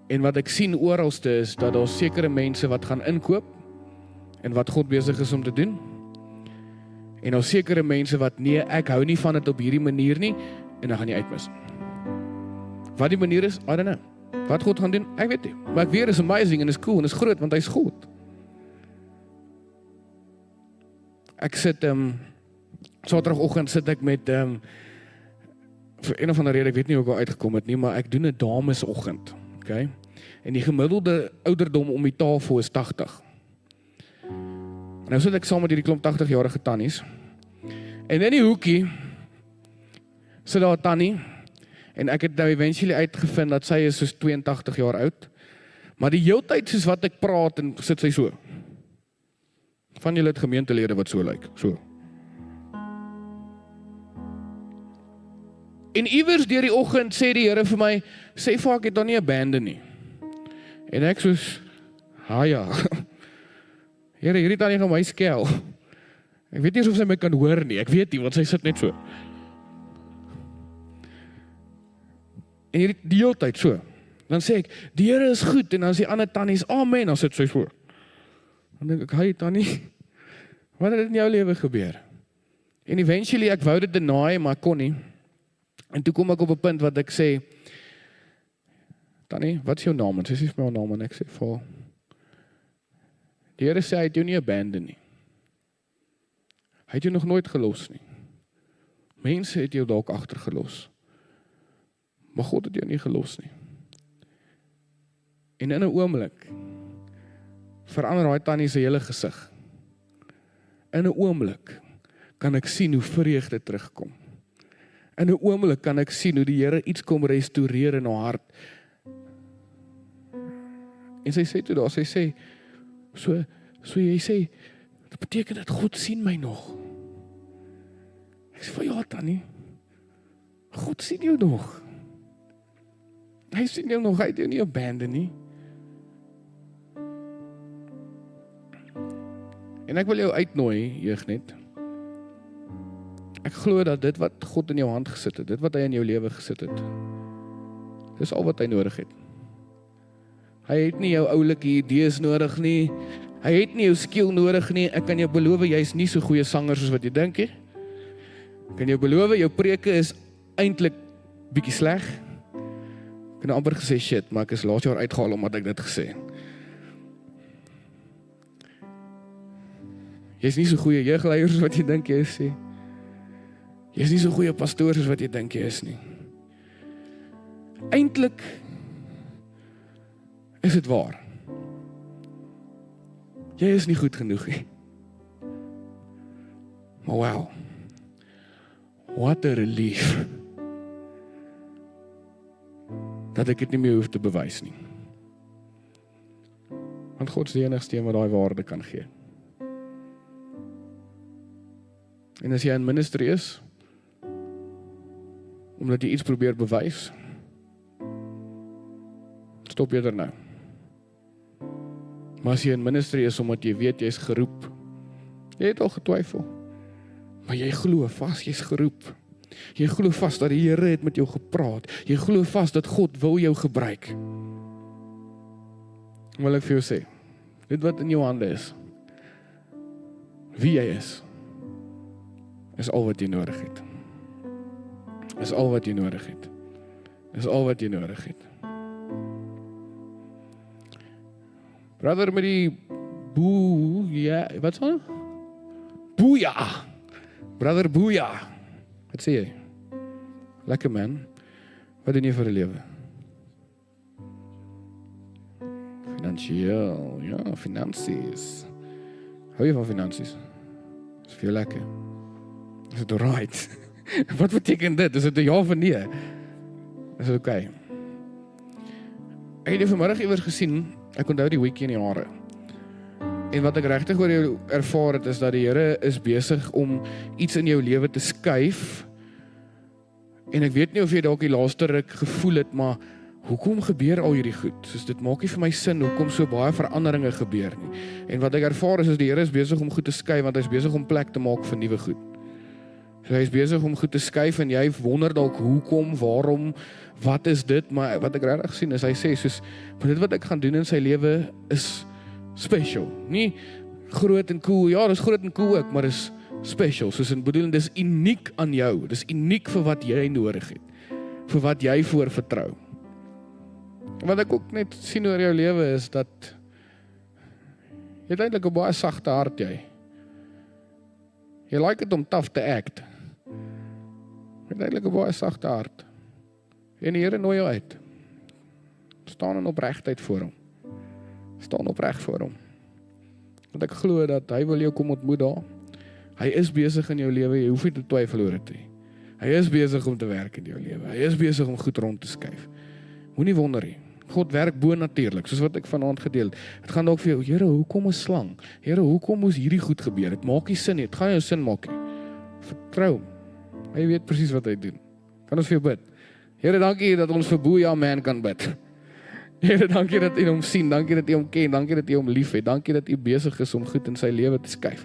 En wat ek sien oralste is, dat daar sekere mense wat gaan inkoop, en wat God besig is om te doen, en daar sekere mense wat, nee, ek hou nie van dit op hierdie manier nie, en dan gaan jy uitmis. Wat die manier is, I don't know. Wat God gaan doen, ek weet nie. Maar ek weet, is amazing en is cool en is groot, want hy is God. Ek sit, Saterdagoggend sit ek met, vir een of ander rede, ek weet nie hoe ek al uitgekom het nie, maar ek doen 'n damesoggend, okay? En die gemiddelde ouderdom om die tafel is 80. En nou sit ek saam met hierdie klomp 80-jarige tannies, en in die hoekie sit daar 'n tannie, en ek het nou eventually uitgevind dat sy is soos 82 jaar oud, maar die heeltyd soos wat ek praat, en sit sy so. Van julle het gemeentelede wat so lyk, so. En iewers deur die oggend sê die Here vir my, sê vir ek het dan nie 'n bande nie. En ek soos, ja. Here, hierdie tannie gaan my skel. Ek weet nie of sy my kan hoor nie, ek weet nie, want sy sit net so. En hierdie die hele tyd so. Dan sê ek, die Here is goed, en dan is die ander tannies, amen, dan sit sy so. Dan dink ek, hey Tannie, wat het in jou lewe gebeur? En eventually, ek wou dit deny, maar ek kon nie. En toe kom ek op 'n punt wat ek sê, Tannie, wat is jou naam? En sy sê vir my haar naam en ek sê, vir die Here sê, hy het jou nie abandon nie. Hy het jou nog nooit gelos nie. Mense het jou dalk agtergelos. Maar God het jou nie gelos nie. En in 'n oomblik verander daai Tannie se hele gesig. In 'n oomblik kan ek sien hoe vreugde terugkom. In 'n oomblik kan ek sien hoe die Here iets kom restoreer in haar hart. En sy sê toe daar, sy sê, so jy sê, dit beteken dat God sien my nog. Ek sê, ja Tannie, God sien jou nog. Hy sien jou nog, hy het jou nie abandon nie. En ek wil jou uitnooi, jeugnet. Ek glo dat dit wat God in jou hand gesit het, dit wat hy in jou lewe gesit het, dis al wat hy nodig het. Hy het nie jou oulike idees nodig nie. Hy het nie jou skill nodig nie. Ek kan jou beloof, jy is nie so goeie sanger soos wat jy dink nie. Ek kan jou beloof, jou preke is eintlik bietjie sleg. Ek het amper gesê shit, maar ek is laas jaar uitgehaal omdat ek dit gesê het. Jy is nie so goeie jeugleier soos wat jy dink jy is nie. Jy is nie so goeie pastoor soos wat jy dink jy is nie. Eintlik is dit waar. Jy is nie goed genoeg nie. Maar wow, what a relief. Dat ek dit nie meer hoef te bewys nie. Want God is die enigste een wat daai waarde kan gee. En as jy in ministry is, omdat jy iets probeer bewys, stop jy er nou. Maar as jy in ministry is, omdat jy weet jy is geroep, jy het al getwyfel, maar jy glo vas, jy is geroep. Jy glo vas dat die Here het met jou gepraat. Jy glo vas dat God wil jou gebruik. Wil ek vir jou sê, dit wat in jou hande is, wie jy is al wat jy nodig het. Is al wat jy nodig het. Is al wat jy nodig het. Brother met die boeja, wat is dat? Boeja. Brother boeja. Wat sê jy? Lekker man. Wat doen jy vir 'n lewe? Finansieel, ja, finansies. Hou jy van finansies? Is vir jou lekker? Is dit alright? Wat beteken dit? Is dit 'n ja of nee? Is dit okay? Ek het vanmiddag iewers gesien, ek onthou die weekie in die hare. En wat ek regtig oor jou ervaar het, is dat die Here is besig om iets in jou lewe te skuif. En ek weet nie of jy dalk die laaste ruk gevoel het, maar hoekom gebeur al hierdie goed? Soos dit maak nie vir my sin, hoekom so baie veranderinge gebeur nie. En wat ek ervaar is die Here is besig om goed te skuif, want hy is besig om plek te maak vir nuwe goed. So hy is besig om goed te skuif, en jy wonder dalk hoekom, waarom, wat is dit, maar wat ek regtig sien is, hy sê, soos, maar dit wat ek gaan doen in sy lewe is special, nie groot en cool, ja, dis groot en cool ook, maar dis special, soos in bedoeling, dis uniek aan jou, dis uniek vir wat jy nodig het, vir wat jy voor vertrou. Wat ek ook net sien oor jou lewe is, dat jy het eintlik 'n baie sagte hart, jy like het om tough te act, jy het eintlik 'n baie sagte hart, en die Here nooi jou uit, staan in opregtheid voor hom, staan opreg voor hom, want ek glo dat hy wil jou kom ontmoet daar, hy is besig in jou lewe, jy hoef nie te twyfel oor dit nie, hy is besig om te werk in jou lewe, hy is besig om goed rond te skuif, moenie wonder nie, God werk bonatuurlik, soos wat ek vanaand gedeel het, het gaan dalk vir jou, Here, hoekom 'n slang, Here, hoekom moes hierdie goed gebeur, het maak nie sin nie, het gaan jou sin maak nie, vertrou, hy weet presies wat hy doen, kan ons vir jou bid, Here, dankie dat ons vir Boeja man kan bid, Here, dankie dat U hom sien, dankie dat U hom ken, dankie dat U hom lief het, dankie dat U besig is om goed in sy lewe te skuif.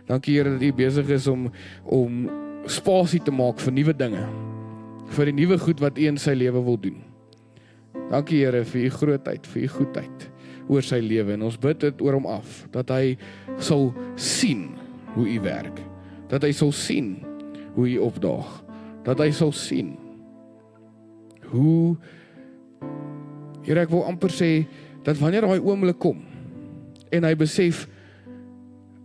Dankie Here dat U besig is om spasie te maak vir nuwe dinge, vir die nuwe goed wat U in sy lewe wil doen. Dankie Here vir U grootheid, vir U goedheid. oor sy lewe en ons bid dit oor hom af, dat hy sal sien hoe u werk, dat hy sal sien hoe u opdaag, dat hy sal sien hoe, Here, ek wil amper sê, dat wanneer daai oomblik kom, en hy besef,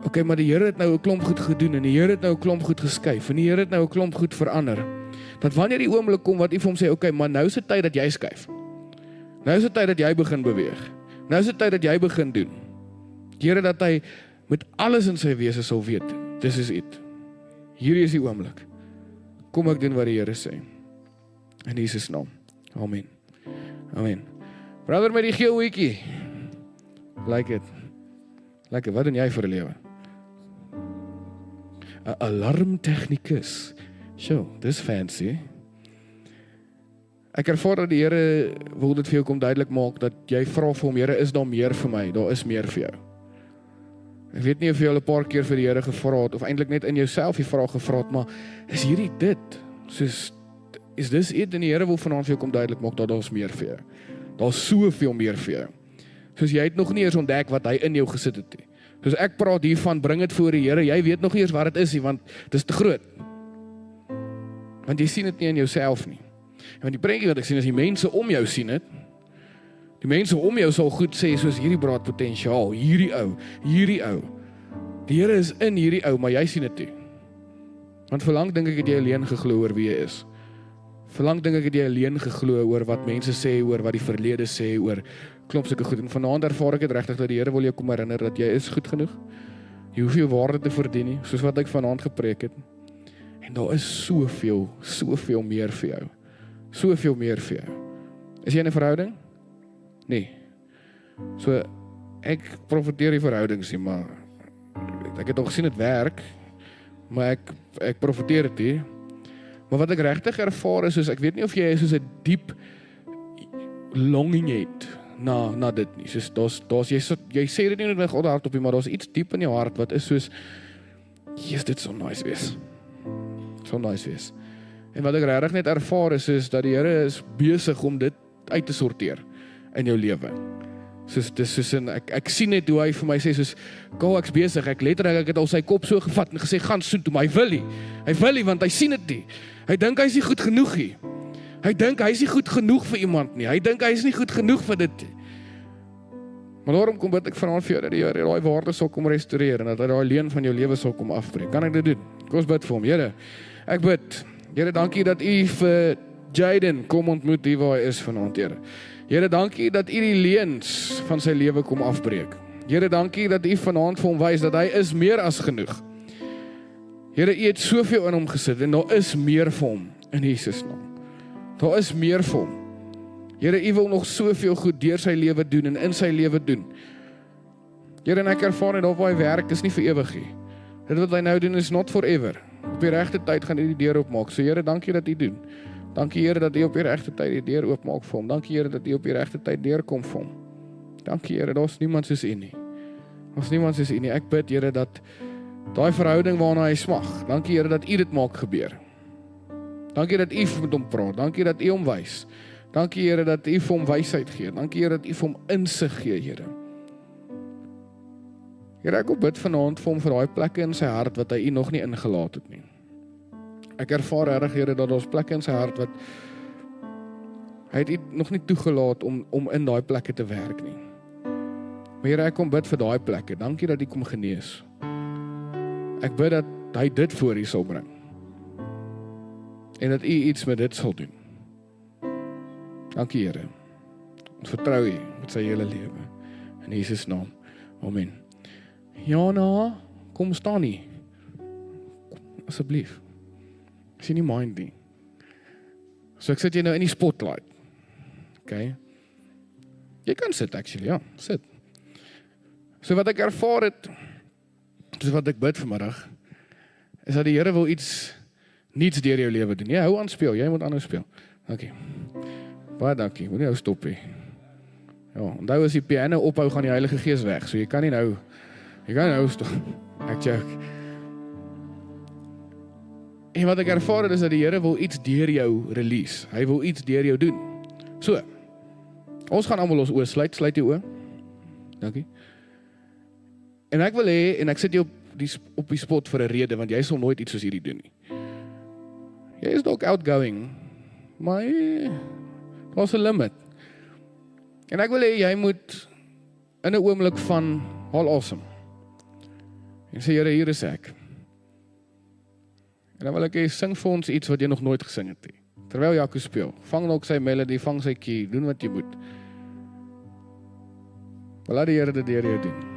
okay, maar die Here het nou 'n klomp goed gedoen, en die Here het nou 'n klomp goed geskuif, en die Here het nou 'n klomp goed verander, dat wanneer die oomblik kom, wat u vir hom sê, okay, maar nou is dit tyd dat jy skuif, nou is dit tyd dat jy begin beweeg, nou is dit tyd dat jy begin doen, Here, dat hy met alles in sy wese sal weet, dis is it, hierdie is die oomblik, kom ek doen wat die Here sê, in Jesus naam, amen, amen. Brother met die geel hoekie, like it, lekker, wat doen jy vir 'n lewe? 'n alarmtechnicus, so, dis fancy. Ek ervaar dat die Here wil dit vir jou kom duidelik maak, dat jy vra vir hom, Here, is daar meer vir my, daar is meer vir jou. Ek weet nie of jy al 'n paar keer vir die Here gevra het, of eintlik net in jouself die vraag gevra het, maar is hierdie dit? Soos, is dis it? En die Here wil vanaand vir jou kom duidelik maak, dat daar is meer vir jou. Daar is soveel meer vir jou. Soos jy het nog nie eens ontdek wat hy in jou gesit het nie. Soos ek praat hiervan, bring dit voor die Here, jy weet nog nie eens wat dit is nie, want dit is te groot. Want jy sien dit nie in jouself nie. En want die prentjie wat ek sien, is die mense om jou sien dit. Die mense om jou sal goed sê, soos hierdie braad potensiaal, hierdie ou. Die Here is in hierdie ou, maar jy sien dit nie. Want verlang dink ek het jy alleen geglo oor wie jy is. Verlang dink ek het jy alleen geglo oor wat mense sê, oor wat die verlede sê, oor klomp sulke goed. En vanaand ervaar ek het regtig dat die Here wil jou kom herinner dat jy is goed genoeg. Jy hoef jou waarde te verdien nie, soos wat ek vanaand gepreek het. En daar is soveel meer vir jou. Soveel meer vir jou. Is jy in 'n verhouding? Nee. So, ek profiteer die verhoudings nie, maar ek het al gesien dit werk, maar ek profiteer dit nie. Maar wat ek regtig ervaar is, ek weet nie of jy soos 'n diep longing het na dit nie. Soos jy sê dit nie net met God hardop nie, maar daar's iets diep in jou hart wat is soos, Jesus, dit sal nice wees. So nice wees. En wat ek regtig net ervaar is dat die Here is besig om dit uit te sorteer in jou lewe. Ek sien net hoe hy vir my sê, soos, Karl, ek's besig, ek het al sy kop so gevat en gesê, gaan soen toe, maar hy wil nie, want hy sien dit nie. Hy dink hy is nie goed genoeg nie. Hy dink hy is nie goed genoeg vir iemand nie. Hy dink hy is nie goed genoeg vir dit nie. Maar daarom kom bid ek vanaand vir jou, dat die Here daai waarde sal kom restoreer, en dat hy daai leen van jou lewe sal kom afbreek. Kan ek dit doen? Kom ons bid vir hom. Here, ek bid. Here, dankie dat u vir Jaden kom ontmoet hier waar hy is vanaand, Here. Here, dankie dat u die leuns van sy lewe kom afbreek. Here, dankie dat u vanaand vir hom wys dat hy is meer as genoeg. Here, u het soveel in hom gesit en daar is meer vir hom in Jesus naam. Daar is meer vir hom. Here, u wil nog soveel goed deur sy lewe doen en in sy lewe doen. Here, en ek ervaar net daar waar hy werk is nie vir ewig nie. Dit wat hy nou doen is not forever. Op die regte tyd gaan u die deur oopmaak. So Here, dankie dat u doen. Dankie Here dat u op die regte tyd die deur oopmaak vir hom. Dankie Here dat u op die regte tyd deurkom vir hom. Dankie Here, daar's niemand soos u nie. Daar's niemand soos u nie. Ek bid Here dat daai verhouding waarna hy smag. Dankie Here dat u dit maak gebeur. Dankie dat u met hom praat. Dankie dat u hom wys. Dankie Here dat u vir hom wysheid gee. Dankie Here dat u vir hom insig gee, Here. Here, ek wil bid vanaand vir hom vir daai plekke in sy hart wat hy u nog nie ingelaat het nie. Ek ervaar regtig Here dat daar's plekke in sy hart wat hy het u nog nie toegelaat om in daai plekke te werk nie. Maar Here, ek kom bid vir daai plekke. Dankie dat u kom genees. Ek bid dat hy dit voor u sal bring. En dat u iets met dit sal doen. Dankie Here. Ons vertrou u met sy hele lewe. In Jesus naam. Amen. Jana, kom staan nie. Asseblief. As jy nie mind nie. So ek sit jy nou in die spotlight. Okay. Jy kan sit actually, ja, sit. So wat ek ervaar het, dis wat ek bid vanmiddag, is dat die Here wil iets niets deur jou lewe doen. Jy hou aan speel, jy moet aanhou speel. Okay. Baie dankie, moet nie nou stop nie. Ja, onthou as die piano ophou, gaan die Heilige Gees weg, so jy kan nou stop. Ek joke. En wat ek ervaar het, is dat die Here wil iets deur jou release. Hy wil iets deur jou doen. So, ons gaan almal ons oë sluit jou oë. Dankie. En ek wil hê, en ek sit jou op die spot vir 'n rede, want jy sal nooit iets soos hierdie doen nie. Jy is dalk outgoing, maar daar's 'n limit. En ek wil hê jy moet in 'n oomblik van haal asem. En sê, Here, hier is ek. En dan wil ek hê, sing vir ons iets wat jy nog nooit gesing het nie. Terwyl Jaco speel, vang ook sy melody, vang sy key, doen wat jy moet. Maar laat die Here dit deur jou doen.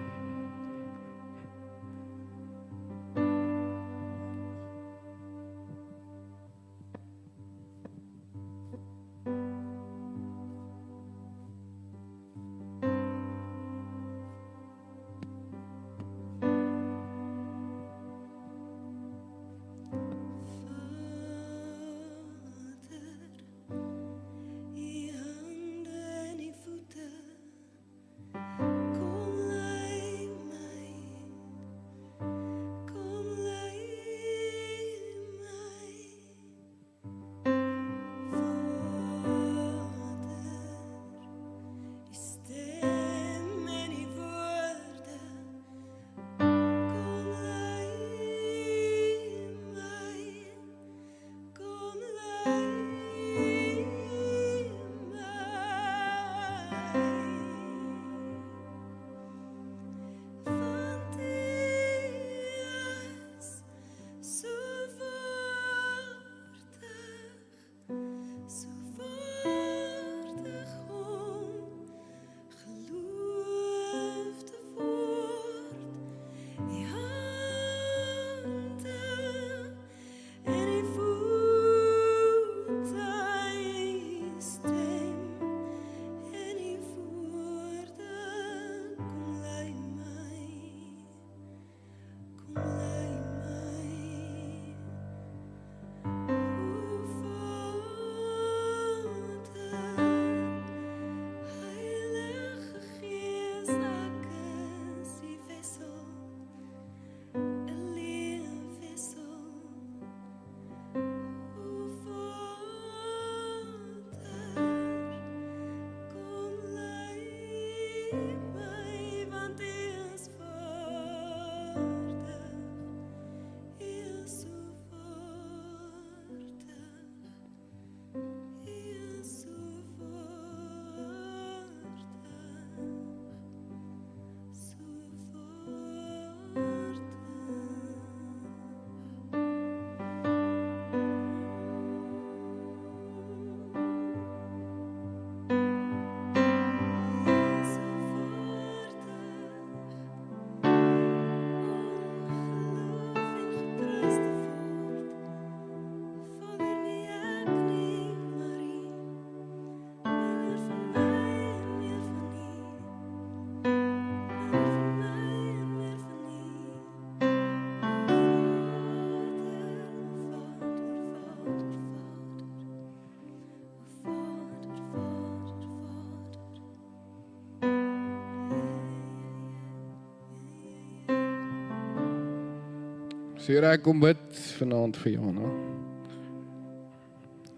So Here, ek kom bid vanaand vir Jana.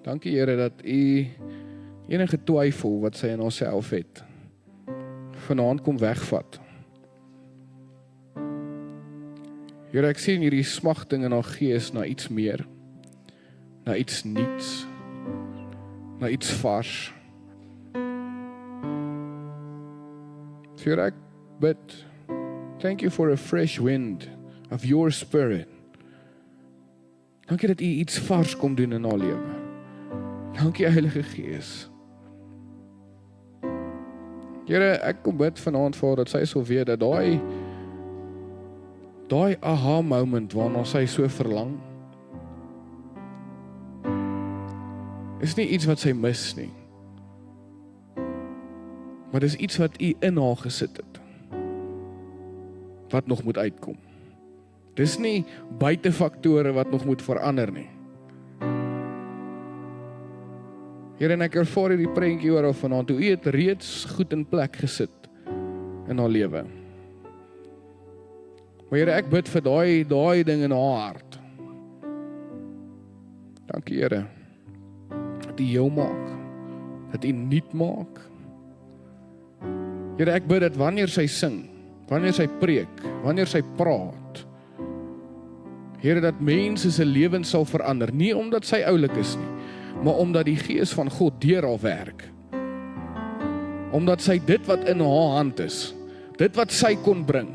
Dankie Here dat U enige twyfel wat sy in haarself het, vanaand kom wegvat. Here, ek sien hierdie smagting in haar gees na iets meer, na iets nuuts, na iets vars. So Here, ek bid, thank you for a fresh wind of your spirit. Dankie dat U iets vars kom doen in haar lewe. Dankie Heilige Gees. Here, ek kom bid vanaand vir haar dat sy sal weet dat daai aha moment waarna sy so verlang, is nie iets wat sy mis nie. Maar dis iets wat U in haar gesit het, wat nog moet uitkom. Dis nie buitefaktore wat nog moet verander nie. Here, en ek ervaar hierdie prentjie oor haar vanaand, hoe U het reeds goed in plek gesit in haar lewe. Maar Here, ek bid vir daai ding in haar hart. Dankie Here, dat U heel maak, dat U nuut maak. Here, ek bid dat wanneer sy sing, wanneer sy preek, wanneer sy praat, Here, dat mense se lewens sal verander, nie omdat sy oulik is nie, maar omdat die Gees van God deur haar werk. Omdat sy dit wat in haar hand is, dit wat sy kon bring,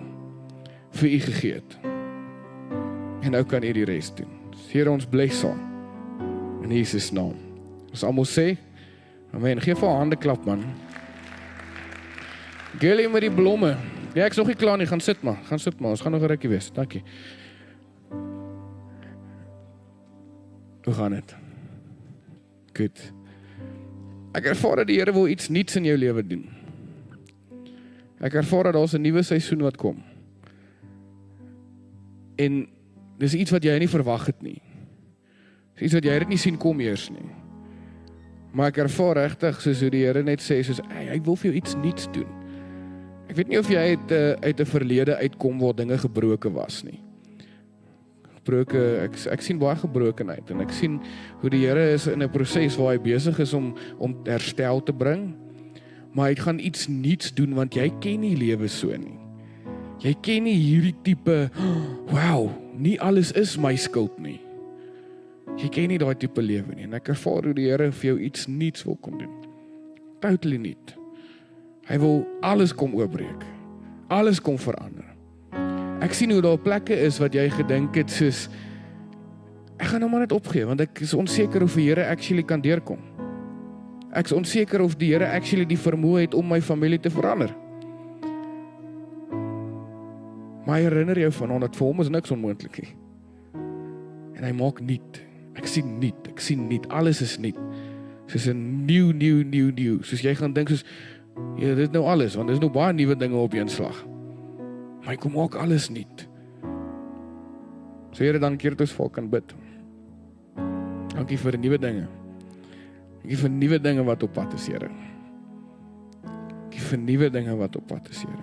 vir u gegee het. En nou kan u die res doen. Here, ons bless saam. In Jesus naam. Ons almal sê, amen. Geef vir haar hande klap, man. Gilly met die blomme. Ja, ek is nog nie klaar nie, gaan sit maar. Ons gaan nog 'n rukkie wees. Dankie. Hoe gaan dit? Goed. Ek ervaar dat die Here wil iets nuuts in jou lewe doen. Ek ervaar dat daar 'n nuwe seisoen wat kom. En dis iets wat jy nie verwag het nie. Dis iets wat jy dit nie sien kom eers nie. Maar ek ervaar regtig, soos hoe die Here net sê, soos, hy wil vir jou iets nuuts doen. Ek weet nie of jy uit 'n verlede uitkom waar dinge gebroken was nie. Ek sien baie gebrokenheid, en ek sien hoe die Here is in 'n proses waar hy besig is om herstel te bring, maar hy gaan iets nuuts doen, want jy ken nie lewe so nie. Jy ken nie hierdie tipe, wow, nie alles is my skuld nie. Jy ken nie daai tipe lewe nie, en ek ervaar hoe die Here vir jou iets nuuts wil kom doen. Totally nuut. Hy wil alles kom oopbreek. Alles kom verander. Ek sien hoe daar plekke is wat jy gedink het soos, ek gaan nou maar net opgee, want ek is onseker of die Here actually kan deurkom. Ek is onseker of die Here actually die vermoë het om my familie te verander. Maar hy herinner jou van dat vir hom is niks onmoontlik nie. En hy maak nuut. Ek sien nuut, alles is nuut. Soos 'n nieuw. Soos jy gaan dink soos, ja, dit is nou alles, want dit is nou baie nuwe dinge op een slag. Maar hy kom maak alles nuut. So Here, dankie dat ons vir kan bid. Dankie vir nuwe dinge. Dankie vir nuwe dinge wat op pad is, Here. Dankie vir nuwe dinge wat op pad is, Here.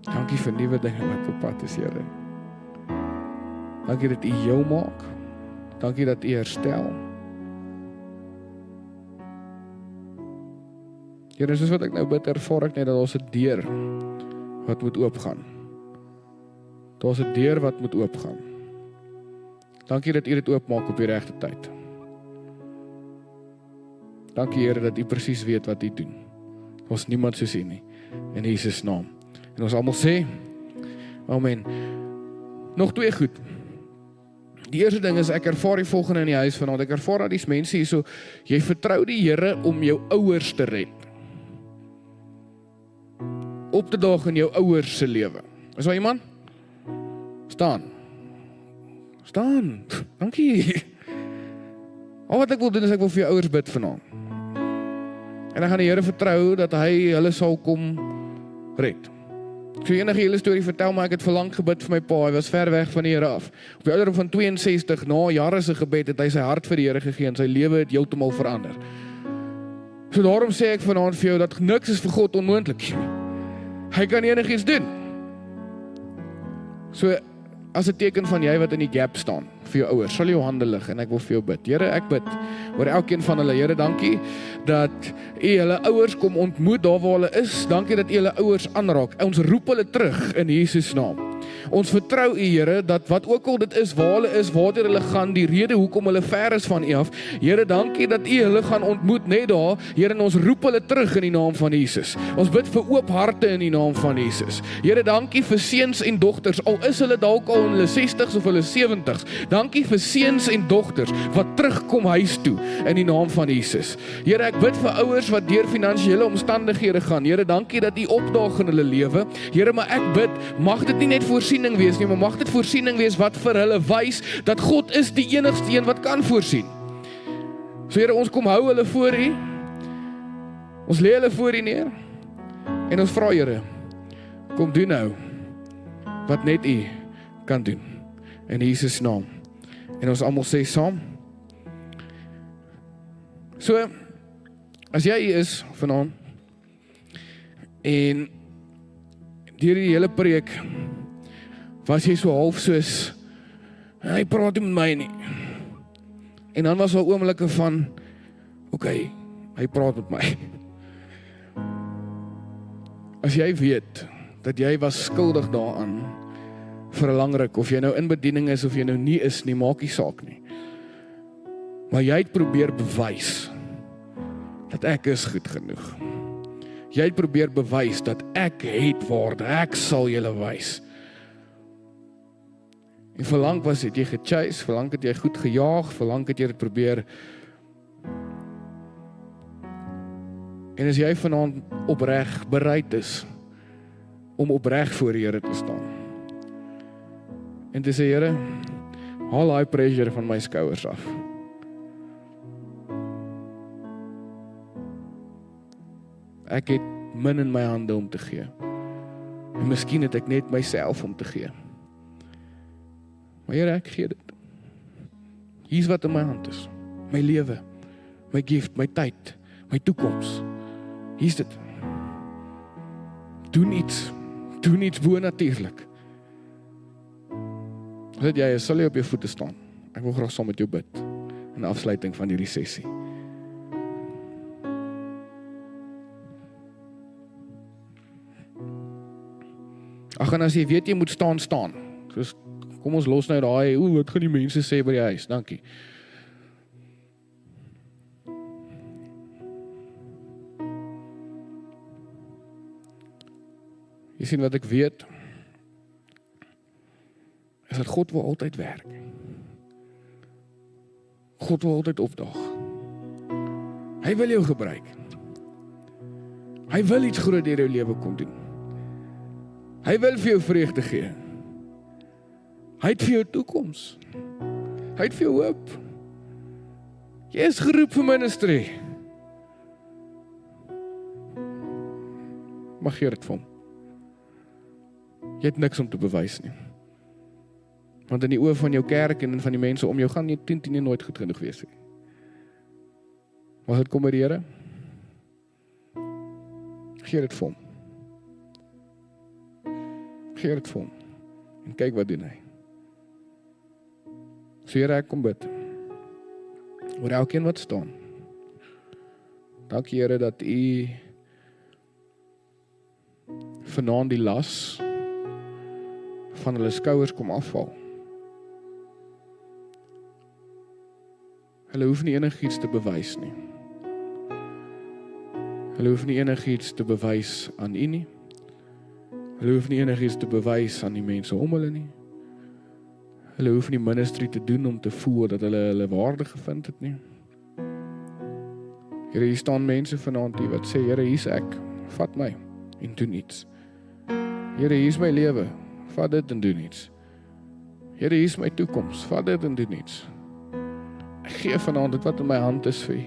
Dankie vir nuwe dinge wat op pad is, Here. Dankie dat U jou maak. Dankie dat U herstel. Here, soos wat ek nou bid, ervaar ek net dat ons 'n deur wat moet oopgaan. Daar's 'n deur wat moet oopgaan. Dankie dat U dit oopmaak op die regte tyd. Dankie, Here, dat U presies weet wat U doen. Daar's niemand soos U nie. In Jesus naam. En ons almal sê, amen. Nog twee goed. Die eerste ding is, ek ervaar die volgende in die huis vanaand. Ek ervaar dat die mense hier so, jy vertrou die Here om jou ouers te red. Op te daag in jou ouers se lewe. Is daar iemand? Staan. Dankie. Al wat ek wil doen is ek wil vir jou ouers bid vanaand. En dan gaan die Here vertrou dat hy hulle sal kom red. Ek sou enige hele storie vertel, maar ek het verlang gebid vir my pa. Hy was ver weg van die Here af. Op die ouderdom van 62, na jare se gebed, het hy sy hart vir die Here gegee en sy lewe het heeltemal verander. So daarom sê ek vanaand vir jou dat niks is vir God onmoontlik. Hy kan enigiets doen. So, as 'n teken van jy wat in die gap staan, vir jou ouers, sal jou hande lig en ek wil vir jou bid. Here, ek bid oor elkeen van hulle. Here, dankie dat U hulle ouers kom ontmoet daar waar hulle is. Dankie dat U hulle ouers aanraak. Ons roep hulle terug in Jesus naam. Ons vertrou U, Here, dat wat ook al dit is, waar hulle is, waartoe hulle gaan, die rede hoekom hulle ver is van U af. Here, dankie dat U hulle gaan ontmoet net daar. Here, en ons roep hulle terug in die naam van Jesus. Ons bid vir oop harte in die naam van Jesus. Here, dankie vir seuns en dogters, al is hulle dalk al in hulle 60s of hulle 70s. Dankie vir seuns en dogters wat terugkom huis toe in die naam van Jesus. Here, ek bid vir ouers wat deur finansiële omstandighede gaan. Here, dankie dat U opdaag in hulle lewe. Here, maar ek bid, mag dit nie net voorsiening wees nie, maar mag dit voorsiening wees wat vir hulle wys dat God is die enigste een wat kan voorsien. So Here, ons kom hou hulle voor U. Ons lê hulle voor U neer. En ons vra, Here, kom doen nou wat net U kan doen. In Jesus naam. En ons almal sê saam. So, as jy hier is vanaand en deur die hele preek was jy so half soos, hy praat nie met my nie. En dan was daar oomblikke van, okay, hy praat met my. As jy weet dat jy was skuldig daaraan vir 'n lang ruk, of jy nou in bediening is of jy nou nie is nie, maak nie saak nie. Maar jy het probeer bewys dat ek is goed genoeg. Jy het probeer bewys dat ek het waarde, ek sal julle wys. En verlang was het jy gechase, verlang het jy goed gejaag, verlang het jy dit probeer. En as jy vanaand opreg bereid is om opreg voor die Here te staan en te sê, Here, haal daai pressure van my skouers af. Ek het min in my hande om te gee. En miskien het ek net myself om te gee. Maar Here, ek gee dit. Hier's wat in my hand is. My lewe, my gift, my tyd, my toekoms. Hier's dit. Doen iets bo-natuurlik. As dit jy is, sal jy op jou voete staan. Ek wil graag saam met jou bid in afsluiting van hierdie sessie. Ag, en as jy weet jy moet staan. Soos, kom ons los nou daai, wat gaan die mense sê by die huis? Dankie. Jy sien wat ek weet, is dat God wil altyd werk. God wil altyd opdaag. Hy wil jou gebruik. Hy wil iets groot deur jou lewe kom doen. Hy wil vir jou vreugde gee. Hy het vir jou toekoms. Hy het vir jou hoop. Jy is geroep vir ministry. Mag gee dit vir hom. Jy het niks om te bewys nie. Want in die oë van jou kerk en van die mense om jou gaan jy 10 nooit goed genoeg wees nie. Maar as dit kom by die Here, gee dit vir hom. Gee dit vir hom. En kyk wat doen hy. So Here, ek kom bid. Oor elkeen wat staan. Dankie Here dat U vanaand die las van hulle skouers kom afval. Hulle hoef nie enigiets te bewys nie. Hulle hoef nie enigiets te bewys aan U nie. Hulle hoef nie enigiets te bewys aan die mense om hulle nie. Hulle hoef nie ministry te doen om te voel dat hulle waarde gevind het nie. Here, hier staan mense vanaand hier wat sê, Here, hier's ek, vat my en doen iets. Here, hier's my lewe, vat dit en doen iets. Here, hier's my toekoms, vat dit en doen iets. Ek gee vanaand dit wat in my hand is vir U.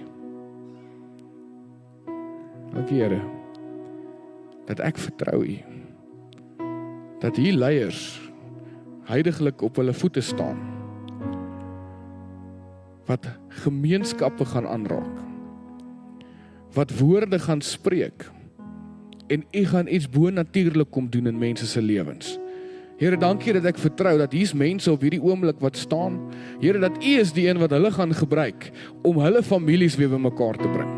Dankie Here, dat ek vertrou U. Dat hier leiers heiliglik op hulle voete staan, wat gemeenskappe gaan aanraak, wat woorde gaan spreek, en U gaan iets bo-natuurlik kom doen in mense se lewens. Here, dankie dat ek vertrou, dat hier's mense op hierdie oomblik wat staan, Here, dat U is die een wat hulle gaan gebruik, om hulle families weer bymekaar te bring.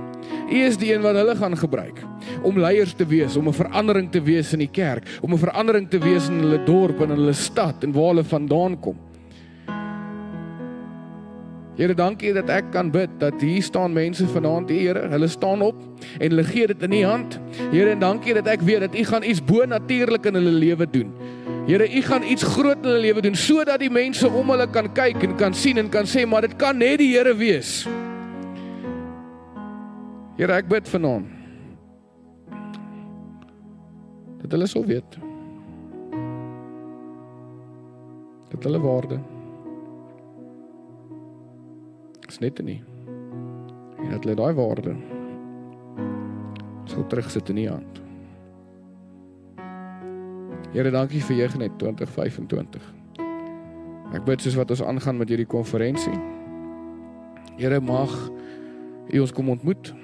U is die een wat hulle gaan gebruik, om leiers te wees, om 'n verandering te wees in die kerk, om 'n verandering te wees in hulle dorp, in hulle stad, en waar hulle vandaan kom. Here, dankie dat ek kan bid, dat hier staan mense vanaand, Here, hulle staan op, en hulle gee dit in U hand. Here, en dankie dat ek weet, dat U gaan iets bo-natuurlik in hulle lewe doen. Here, U gaan iets groot in hulle lewe doen, sodat die mense om hulle kan kyk, en kan sien, en kan sê, maar dit kan net die Here wees. Here, ek bid vanaand, dat hulle sal weet, dat hulle waarde is net nie, en dat hulle daai waarde sal terugsit in U hand. Here, dankie vir Jeugnet 2025. Ek bid soos wat ons aangaan met hierdie konferensie. Here, mag U ons kom ontmoet.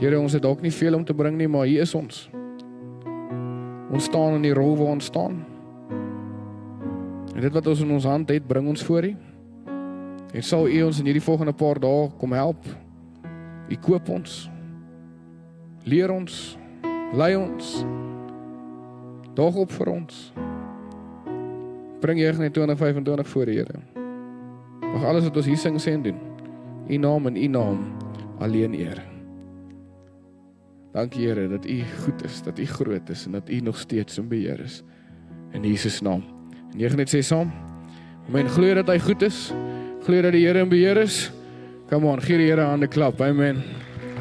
Here, ons het dalk nie veel om te bring nie, maar hier is ons. Ons staan in die rol waar ons staan. En dit wat ons in ons hand het, bring ons voor U. En sal U ons in hierdie volgende paar dae kom help. U koop ons. Leer ons Lei ons. Daag op vir ons. Bring jeug net 2025 voor die Here. Mag alles wat ons hier sing sê en doen, U naam en U naam alleen eer. Dankie Here dat U goed is, dat U groot is en dat U nog steeds in beheer is. In Jesus naam. En jy gaan net sê saam, amen, glo dat hy goed is, glo dat die Here in beheer is. Come on, gee die Here 'n hande klap, amen.